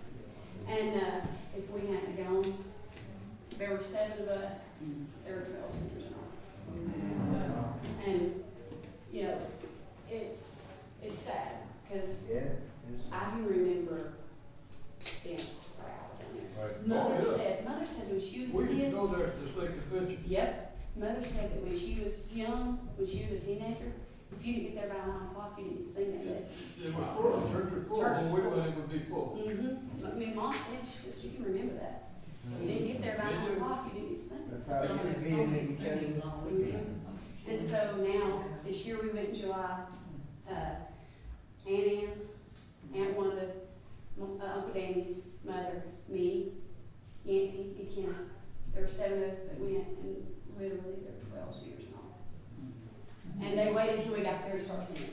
And if we hadn't gone, there were 7 of us. There were 12 singers in all. And, you know, it's sad, because Yeah. I can remember being proud down there. Right. Mother says when she was We a used to kid. go there to the state convention. Yep. Mother said that when she was young, when she was a teenager, if you didn't get there by 9 o'clock, you didn't sing that day. It was full, church was full, Church when was we full. went, it would be full. I mean, Mom said, she said she can remember that. You didn't get there by 9 o'clock, you didn't sing. That's how it used to be in Newton County. And so now, this year we went in July, Aunt Ann, Aunt Wanda, Uncle Danny, Mother, me, Yancy, and Ken. There were 7 of us that went, and literally there were 12 singers in all. And they waited till we got there to start singing.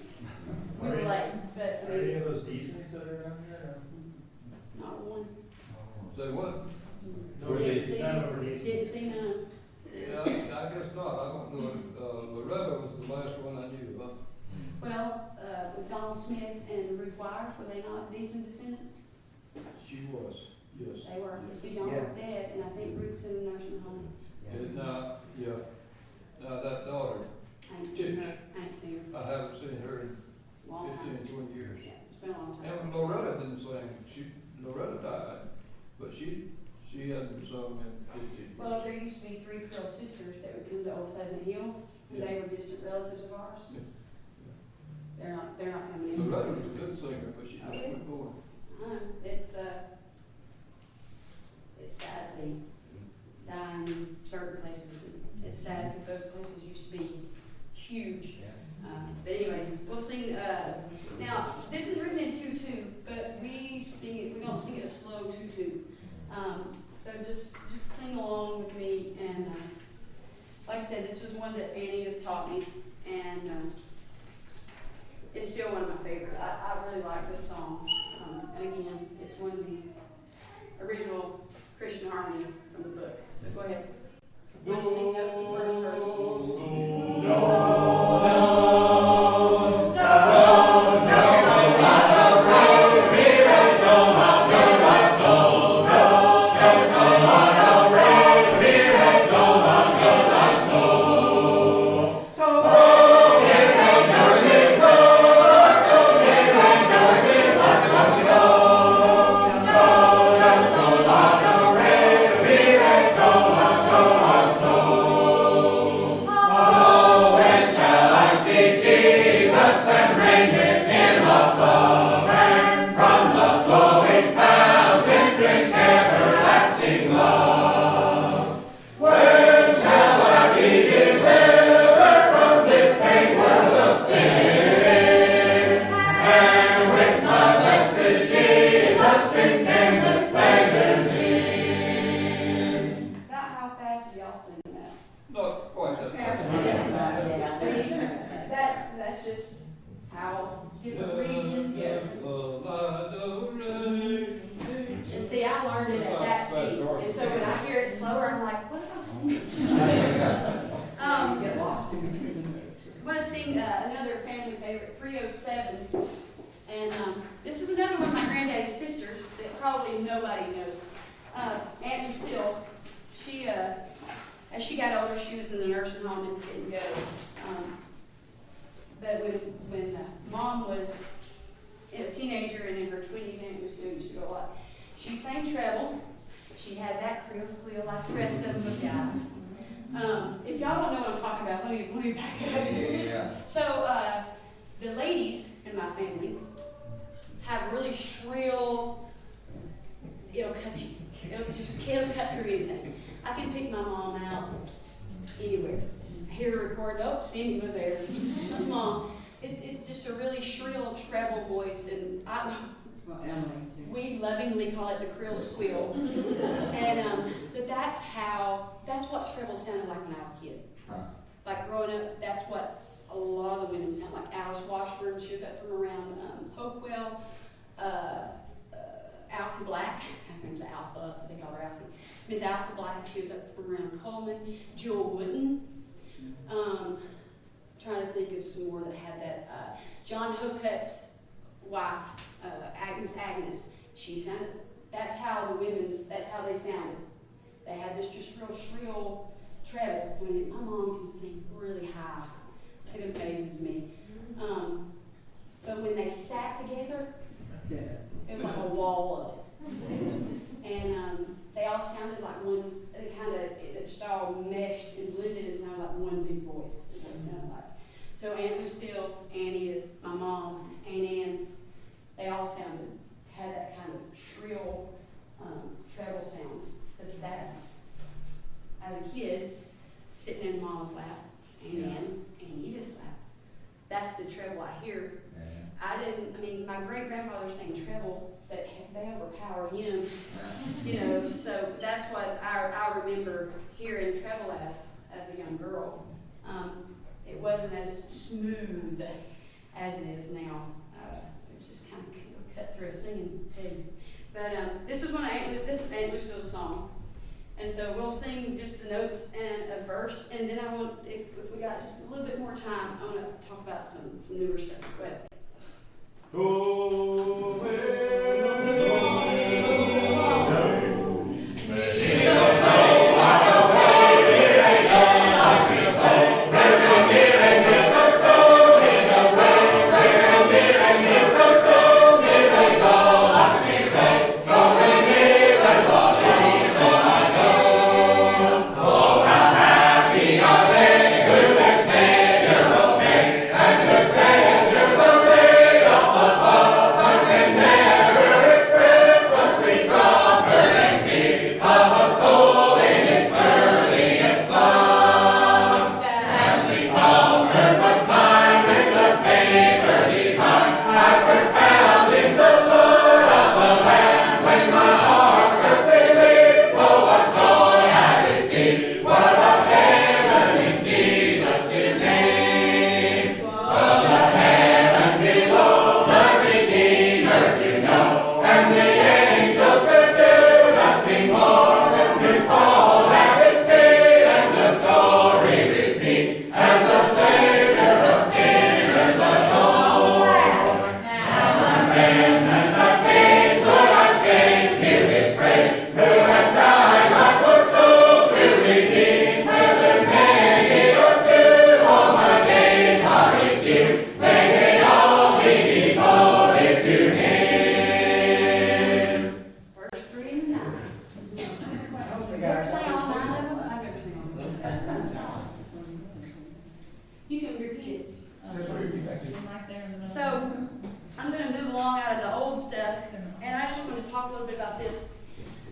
We were late, but Are any of those decent that are around here? not one. Say what? No, Didn't decent. see- None of them are Didn't decent. see none. Yeah, I guess not, I don't know, Loretta was the last one I knew about. Well, with Donald Smith and Ruth Wires, were they not decent descendants? She was, yes. They were. You see, Donald's dead, and I think Ruth's in a nursing home. And now, that daughter, I ain't seen her. I haven't seen her in Long 15, time. 20 years. Yeah, it's been a long time. And Loretta didn't sing, Loretta died, but she hadn't sung in 15 years. Well, there used to be 3 Curl sisters that would come to Old Pleasant Hill, and they were distant relatives of ours. Yeah. They're not coming in. Loretta was a good singer, but she just quit going. It's sadly dying in certain places. And it's sad because those places used to be huge. But anyways, we'll sing, now, this is written in 2/2, but we don't sing it a slow 2/2. So just sing along with me, and, like I said, this was one that Annie had taught me, and, it's still one of my favorites. I really like this song. And again, it's one of the original Christian harmony from the book. So go ahead. We'll just sing up to the first verse. That's just how different regions. And see, I learned it at that speed, and so when I hear it slower, I'm like, what am I singing? Get lost in between. I'm gonna sing another family favorite, 307, and this is another one of my granddaddy's sisters that probably nobody knows. Aunt Lucille, she, as she got older, she was in the nursing home and didn't go. But when Mom was a teenager and in her 20s, Aunt Lucille used to go a lot. She sang treble. She had that Creole squeal like the rest of them but yeah. If y'all don't know what I'm talking about, let me back up. Yeah. So, the ladies in my family have really shrill, it'll cut you. It'll cut through anything. I can pick my mom out anywhere. Hear her record, oh, Cindy was there. That's Mom. It's just a really shrill treble voice, and we lovingly call it the Creole squeal. And so that's what treble sounded like when I was a kid. Like growing up, that's what a lot of the women sound like. Alice Washburn, she was up from around Hopewell. Alpha Black, her name's Alpha, they call her Alpha. Miss Alpha Black, she was up from around Coleman. Jewel Wooden. Trying to think of some more that had that. John Hocut's wife, Agnes, she sounded, that's how they sounded. They had this just real shrill treble. My mom can sing really high. It amazes me. But when they sat together, it was like a wall of it. And they all sounded like one, it just all meshed and blended and sounded like one big voice, is what it sounded like. So Aunt Lucille, Aunt Edith, my mom, Aunt Ann, they all had that kind of shrill treble sound. But that's, as a kid, sitting in Mom's lap, Aunt Ann, Aunt Edith's lap. That's the treble I hear. My great-grandfather sang treble, but they overpowered him, so that's what I remember hearing treble as a young girl. It wasn't as smooth as it is now. It was just kind of cut through a singing thing. But this is this is Aunt Lucille's song. And so we'll sing just the notes and a verse, and then I want, if we got just a little bit more time, I want to talk about some newer stuff. Go ahead. You can repeat it. Right there in the middle. So, I'm going to move along out of the old stuff, and I just want to talk a little bit about this.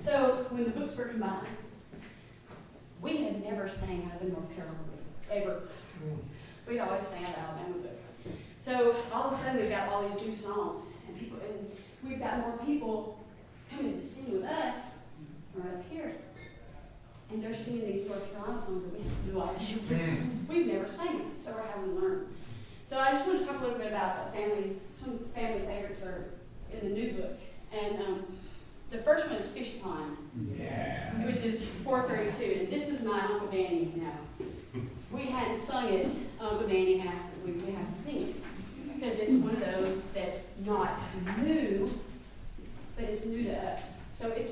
So, when the books were combined, we had never sang out of the North Carolina book, ever. We'd always sang out of the Alabama book. So, all of a sudden, we've got all these new songs, and we've got more people coming to sing with us right up here. And they're singing these North Carolina songs that we have no idea. We've never sang them, so we're having to learn. So I just want to talk a little bit about some family favorites that are in the new book. And the first one is Fish Pond, which is 432. And this is my Uncle Danny now. We hadn't sung it. Uncle Danny we have to sing it. Because it's one of those that's not new, but it's new to us. So it's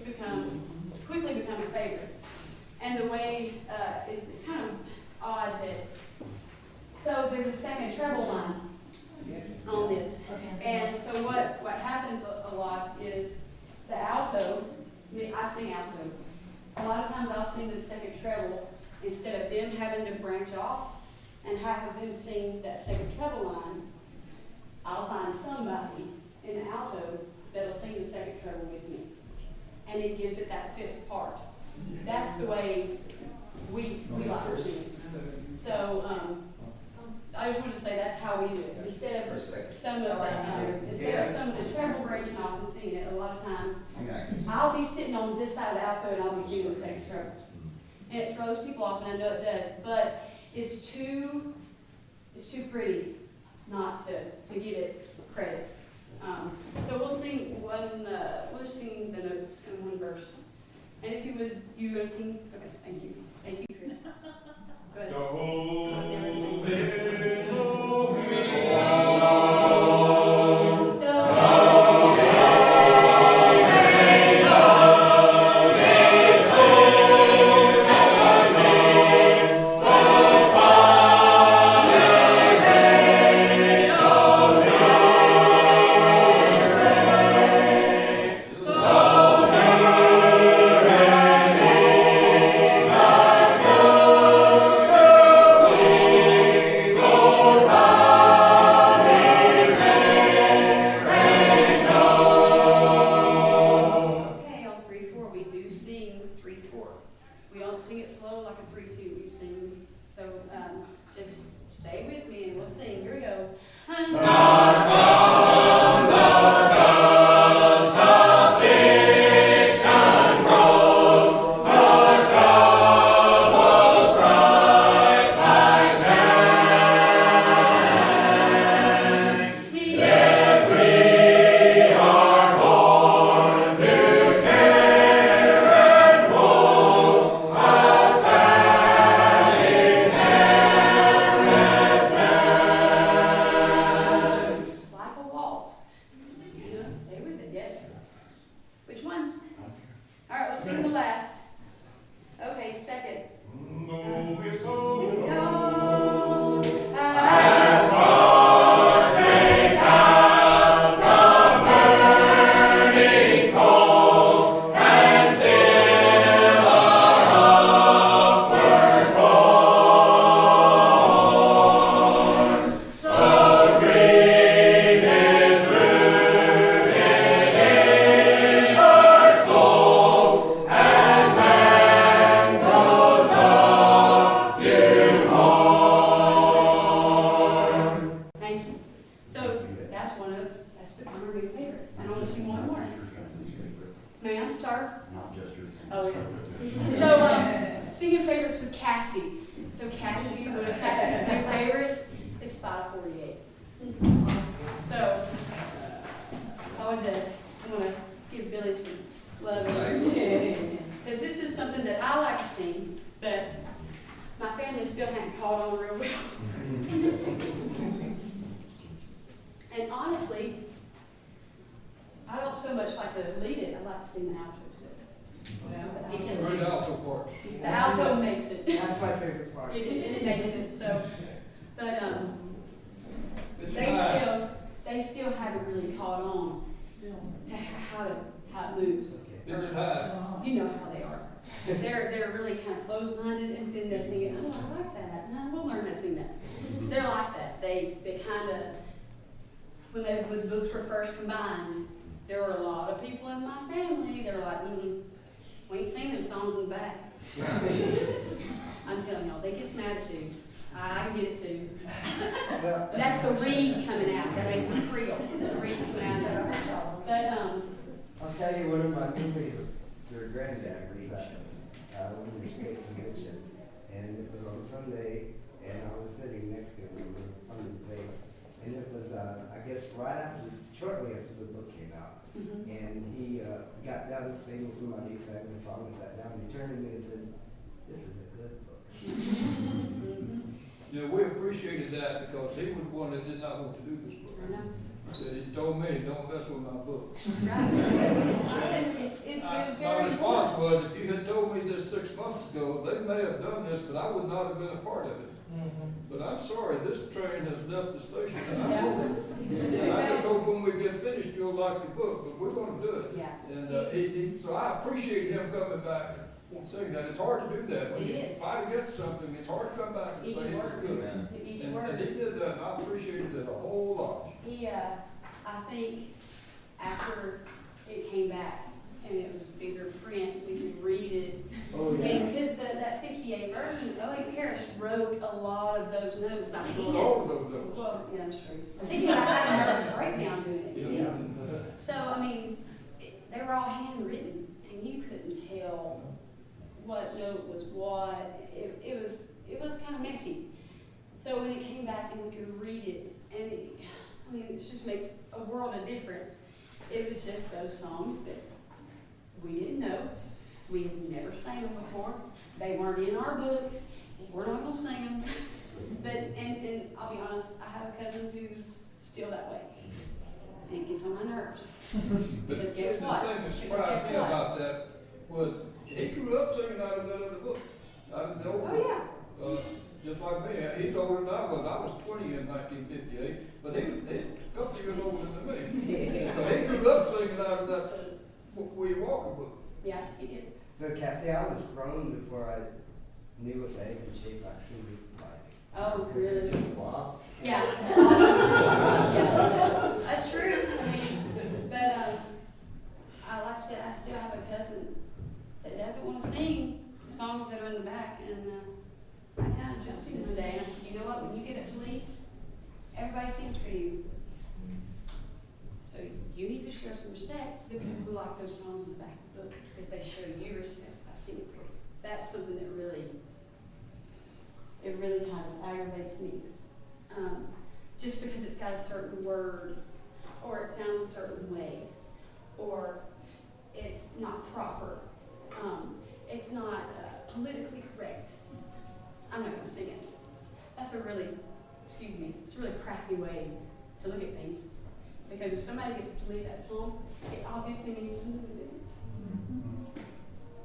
quickly become a favorite. And the way it's kind of odd that, so there's a second treble line. on this. And so what happens a lot is the alto, I sing alto. A lot of times I'll sing the second treble instead of them having to branch off and half of them sing that second treble line. I'll find somebody in the alto that'll sing the second treble with me. And it gives it that fifth part. That's the way we like to sing it. So, I just wanted to say that's how we do it. Instead of some of the treble branching off and singing it, a lot of times, I'll be sitting on this side of the alto and I'll be singing the second treble. And it throws people off, and I know it does, but it's too pretty not to give it credit. So we'll sing we'll just sing the notes in one verse. And if you would, you go sing? Okay, thank you. Thank you, Chris. Go ahead. I've never sang. Singing favorites with Cassie. So Cassie, one of Cassie's new favorites is 548. So I want to give Billy some love. Because this is something that I like to sing, but my family still hadn't caught on real well. And honestly, I don't so much like to lead it, I like to sing the alto to it. Because Where's the alto part? the alto makes it. That's my favorite part. It makes it, so, but, they still haven't really caught on to how it moves. It's high. You know how they are. They're really kind of closed-minded, and then they're thinking, oh, I like that. No, we'll learn how to sing that. They're like that. They kind of, when the books were first combined, there were a lot of people in my family. They were like, we ain't sing them songs in the back. I'm telling y'all, they get some attitude. I can get it too. Well, That's the reed coming out. That ain't the Creole. It's the reed coming out. But I'll tell you one of my movies, your granddad was when we state convention, and it was on Sunday, and I was sitting next to him on the place, and it was, I guess, shortly after the book came out, and he got down to sing with somebody, sang the song, and sat down, and he turned to me and said, "This is a good book." Yeah, we appreciated that because he was one that did not want to do this book. I know. He told me, don't mess with my book. Right. It's My very response was, if you had told me this 6 months ago, they may have done this, but I would not have been a part of it. But I'm sorry, this train has left the station. Yeah. I just hope when we get finished, you'll like the book, but we're gonna do it. Yeah. And, so I appreciate him coming back and saying that. It's hard to do that. When It you is. fight against something, it's hard to come back and Each say it's word. good. Each And word. he did that, and I appreciated it a whole lot. I think after it came back and it was bigger print, we could read it. Oh, And because that 58 version, O.A. Parrish wrote a lot of those notes by He hand. wrote all of those notes. Well, yeah, that's true. I think I had a nervous breakdown doing it. Yeah. So, I mean, they were all handwritten, and you couldn't tell what note was what. It was kind of messy. So when it came back and we could read it, and it just makes a world of difference. It was just those songs that we didn't know. We had never sang them before. They weren't in our book. We're not gonna sing them. But, and I'll be honest, I have a cousin who's still that way. And it gets on my nerves. Because guess what? The thing that Because surprised guess me what? about that was, he grew up singing out of that other book, out of the old book. Oh, yeah. Just like me, he's older than I was. I was 20 in 1958, but he's a couple years older than me. So he grew up singing out of that William Walker book. Yeah, he did. So Cassie, I was grown before I knew what the egg and shape actually looked like. Oh, really? Just blobs. Yeah. That's true. I mean, but like I said, I still have a cousin that doesn't want to sing the songs that are in the back, and I kind of jumped in today and I said, you know what? When you get up to lead, everybody sings for you. So you need to show some respect to the people who like those songs in the back of the book, because they show you respect by singing for you. That's something that really kind of aggravates me. Just because it's got a certain word, or it sounds a certain way, or it's not proper, it's not politically correct, I'm not going to sing it. That's a really, it's a really crappy way to look at things. Because if somebody gets to lead that song, it obviously means something to them.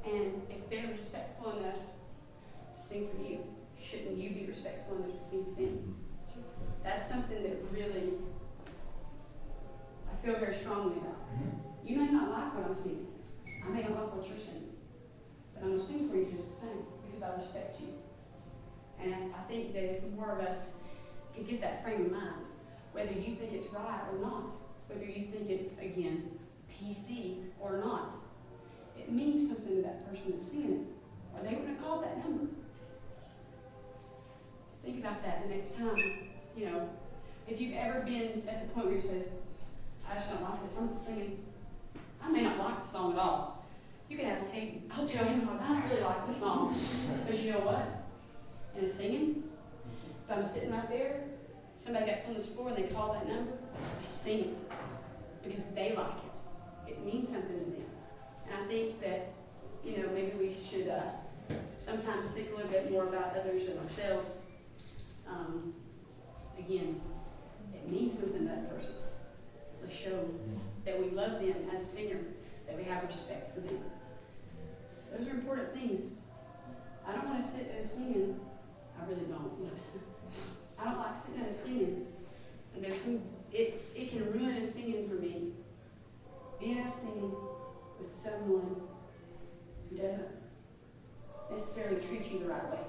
And if they're respectful enough to sing for you, shouldn't you be respectful enough to sing for them? That's something that really, I feel very strongly about. You may not like what I'm singing. I may not like what you're singing. But I'm going to sing for you just the same, because I respect you. And I think that if more of us could get that frame of mind, whether you think it's right or not, whether you think it's, again, PC or not, it means something to that person that's singing it, or they wouldn't have called that number. Think about that the next time, if you've ever been at the point where you said, I just don't like this, I'm just singing, I may not like the song at all. You can ask Hayden, I'll tell him, I don't really like the song, because you know what? In a singing, if I'm sitting right there, somebody gets on this floor and they call that number, I sing it because they like it. It means something to them. And I think that, maybe we should sometimes think a little bit more about others and ourselves. Again, it means something to that person. Let's show that we love them as a singer, that we have respect for them. Those are important things. I don't want to sit there singing. I really don't. I don't like sitting there singing. And there's it can ruin a singing for me. Being out singing with someone who doesn't necessarily treat you the right way.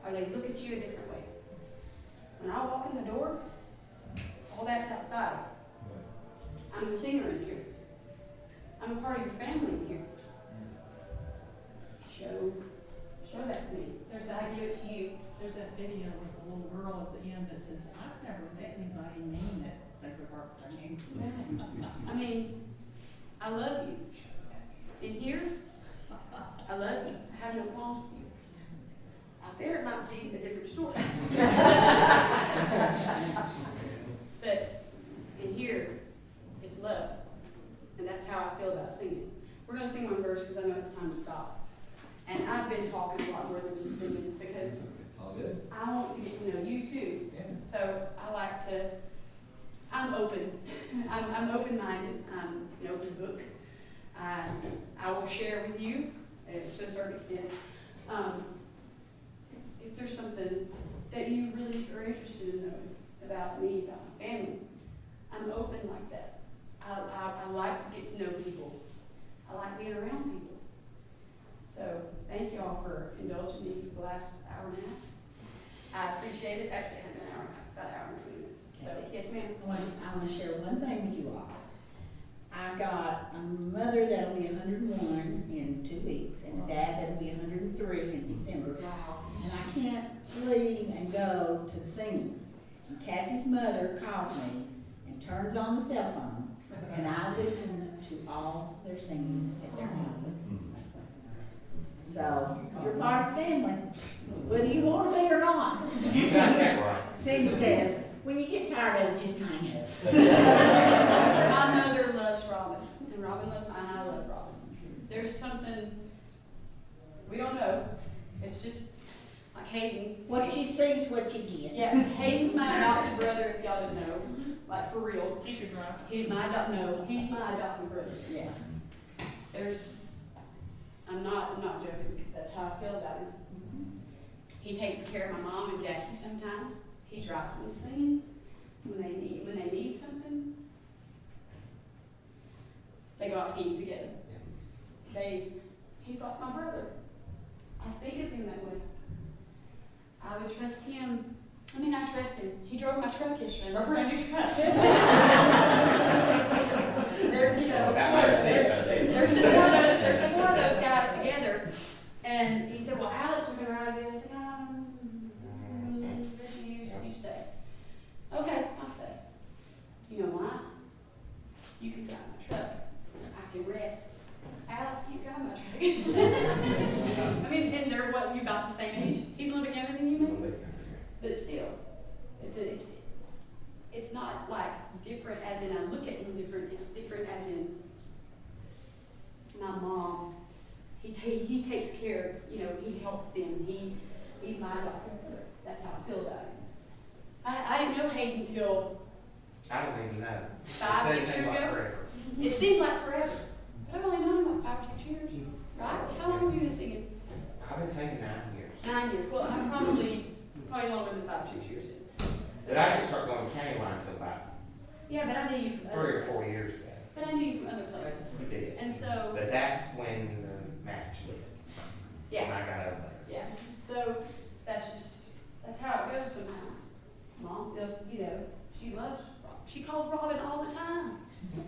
Or they look at you a different way. When I walk in the door, all that's outside. I'm a singer in here. I'm a part of your family in here. Show that to me. I give it to you. There's that video with the little girl at the end that says, I've never met anybody mean that Sacred Heart's their name. I mean, I love you. In here, I love you. I have no qualms with you. Out there, it might be a different story. But in here, it's love. And that's how I feel about singing. We're going to sing one verse because I know it's time to stop. And I've been talking a lot more than just singing because It's all good. I want to get to know you too. Yeah. So I'm open. I'm open-minded. I'm an open book. I will share with you to a certain extent. if there's something that you really are interested in knowing about me, about my family, I'm open like that. I like to get to know people. I like being around people. So thank you all for indulging me for the last hour and a half. I appreciate it. Actually, it hasn't been an hour and a half, about an hour and 20 minutes. So, yes, ma'am. I want to share one thing with you all. I got a mother that'll be 101 in 2 weeks, and a dad that'll be 103 in December. Wow. And I can't leave and go to the singings. And Cassie's mother calls me and turns on the cell phone, and I listen to all their singings at their houses. So, you're part of the family, whether you want to be or not. You got that right. Cindy says, when you get tired of it, just hang up. My mother loves Robin, and Robin loves mine, and I love Robin. There's something, we don't know, it's just like Hayden. What you see is what you get. Yeah, Hayden's my adopted brother, if y'all didn't know, like for real. He could drive. He's my adopted brother. Yeah. I'm not joking, that's how I feel about him. He takes care of my mom and Jackie sometimes. He drives them to scenes when they need something. They go out to eat together. He's like my brother. I think of him that way. I would trust him. I mean, I trust him. He drove my truck yesterday, my brand new truck. There's four of those guys together. And he said, well, Alex, we're going to ride together. I said, you stay. Okay, I'll stay. You know why? You can drive my truck. I can rest. Alex can't drive my truck. I mean, and they're what, you about the same age. He's a little bit younger than you, maybe? But still, it's not like different as in I look at him different. It's different as in my mom. He takes care of, he helps them. He's my doctor. That's how I feel about him. I didn't know Hayden until I don't even know. 5, 6 years ago. Forever. It seems like forever. But I've only known him like 5 or 6 years, right? How long have you been singing? I've been singing 9 years. 9 years. Well, I'm probably longer than 5 or 6 years. But I didn't start going to Countyline until about Yeah, but I knew you from 3 other or 4 places. years ago. But I knew you from other places. We did. And so, But that's when the match lit. yeah. When I got over there. Yeah, so that's how it goes sometimes. Mom, she calls Robin all the time.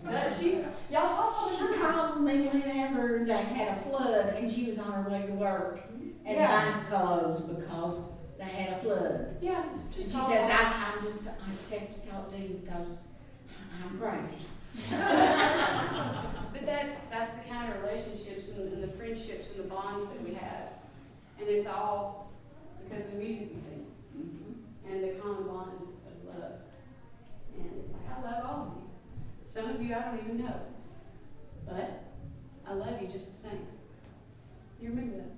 Does she? Y'all talk all the She time. calls me whenever they had a flood and she was on her way to work and Yeah. buying clothes because they had a flood. Yeah, And just she call. says, I just have to talk to you because I'm crazy. But that's the kind of relationships and the friendships and the bonds that we have. And it's all because of the music we sing and the common bond of love. And I love all of you. Some of you I don't even know, but I love you just the same. You remember that?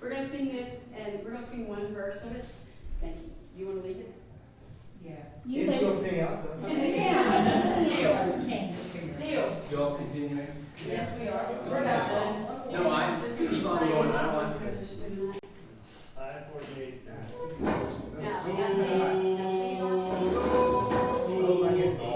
We're going to sing this, and we're going to sing one verse of it. Thank you. You want to lead it? Yeah. You It's gonna let- sing out though. Yeah. Deal. Y'all continuing? Yes, we are. We're about done. No, I keep on going, I don't want to. 5:48. Now sing it on. Oh my goodness.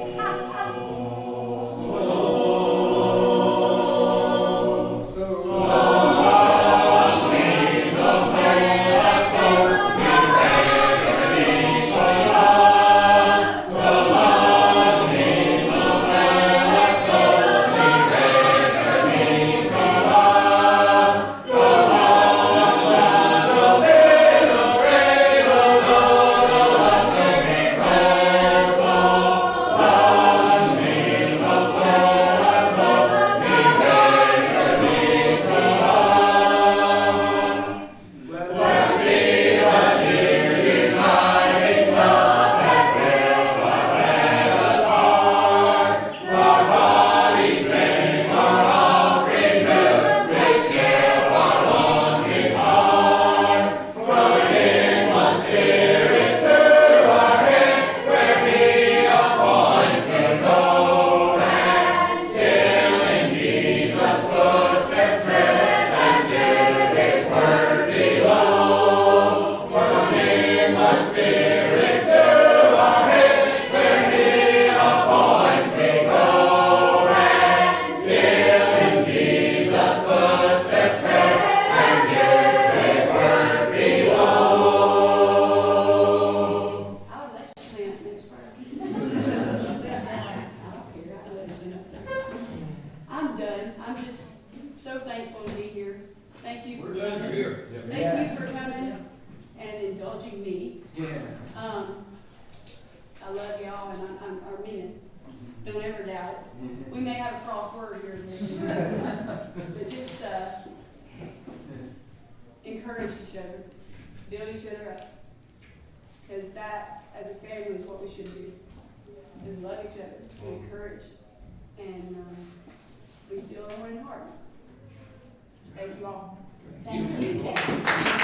done. I'm just so thankful to be here. Thank you for We're glad you're coming. here. Thank you for coming and indulging me. Yeah. I love y'all and I mean it. Don't ever doubt it. We may have a cross word here and there. But just, encourage each other, build each other up. Because that, as a family, is what we should do, is love each other, encourage, and, we still are in heart. Thank you all. Thank you, Cassie.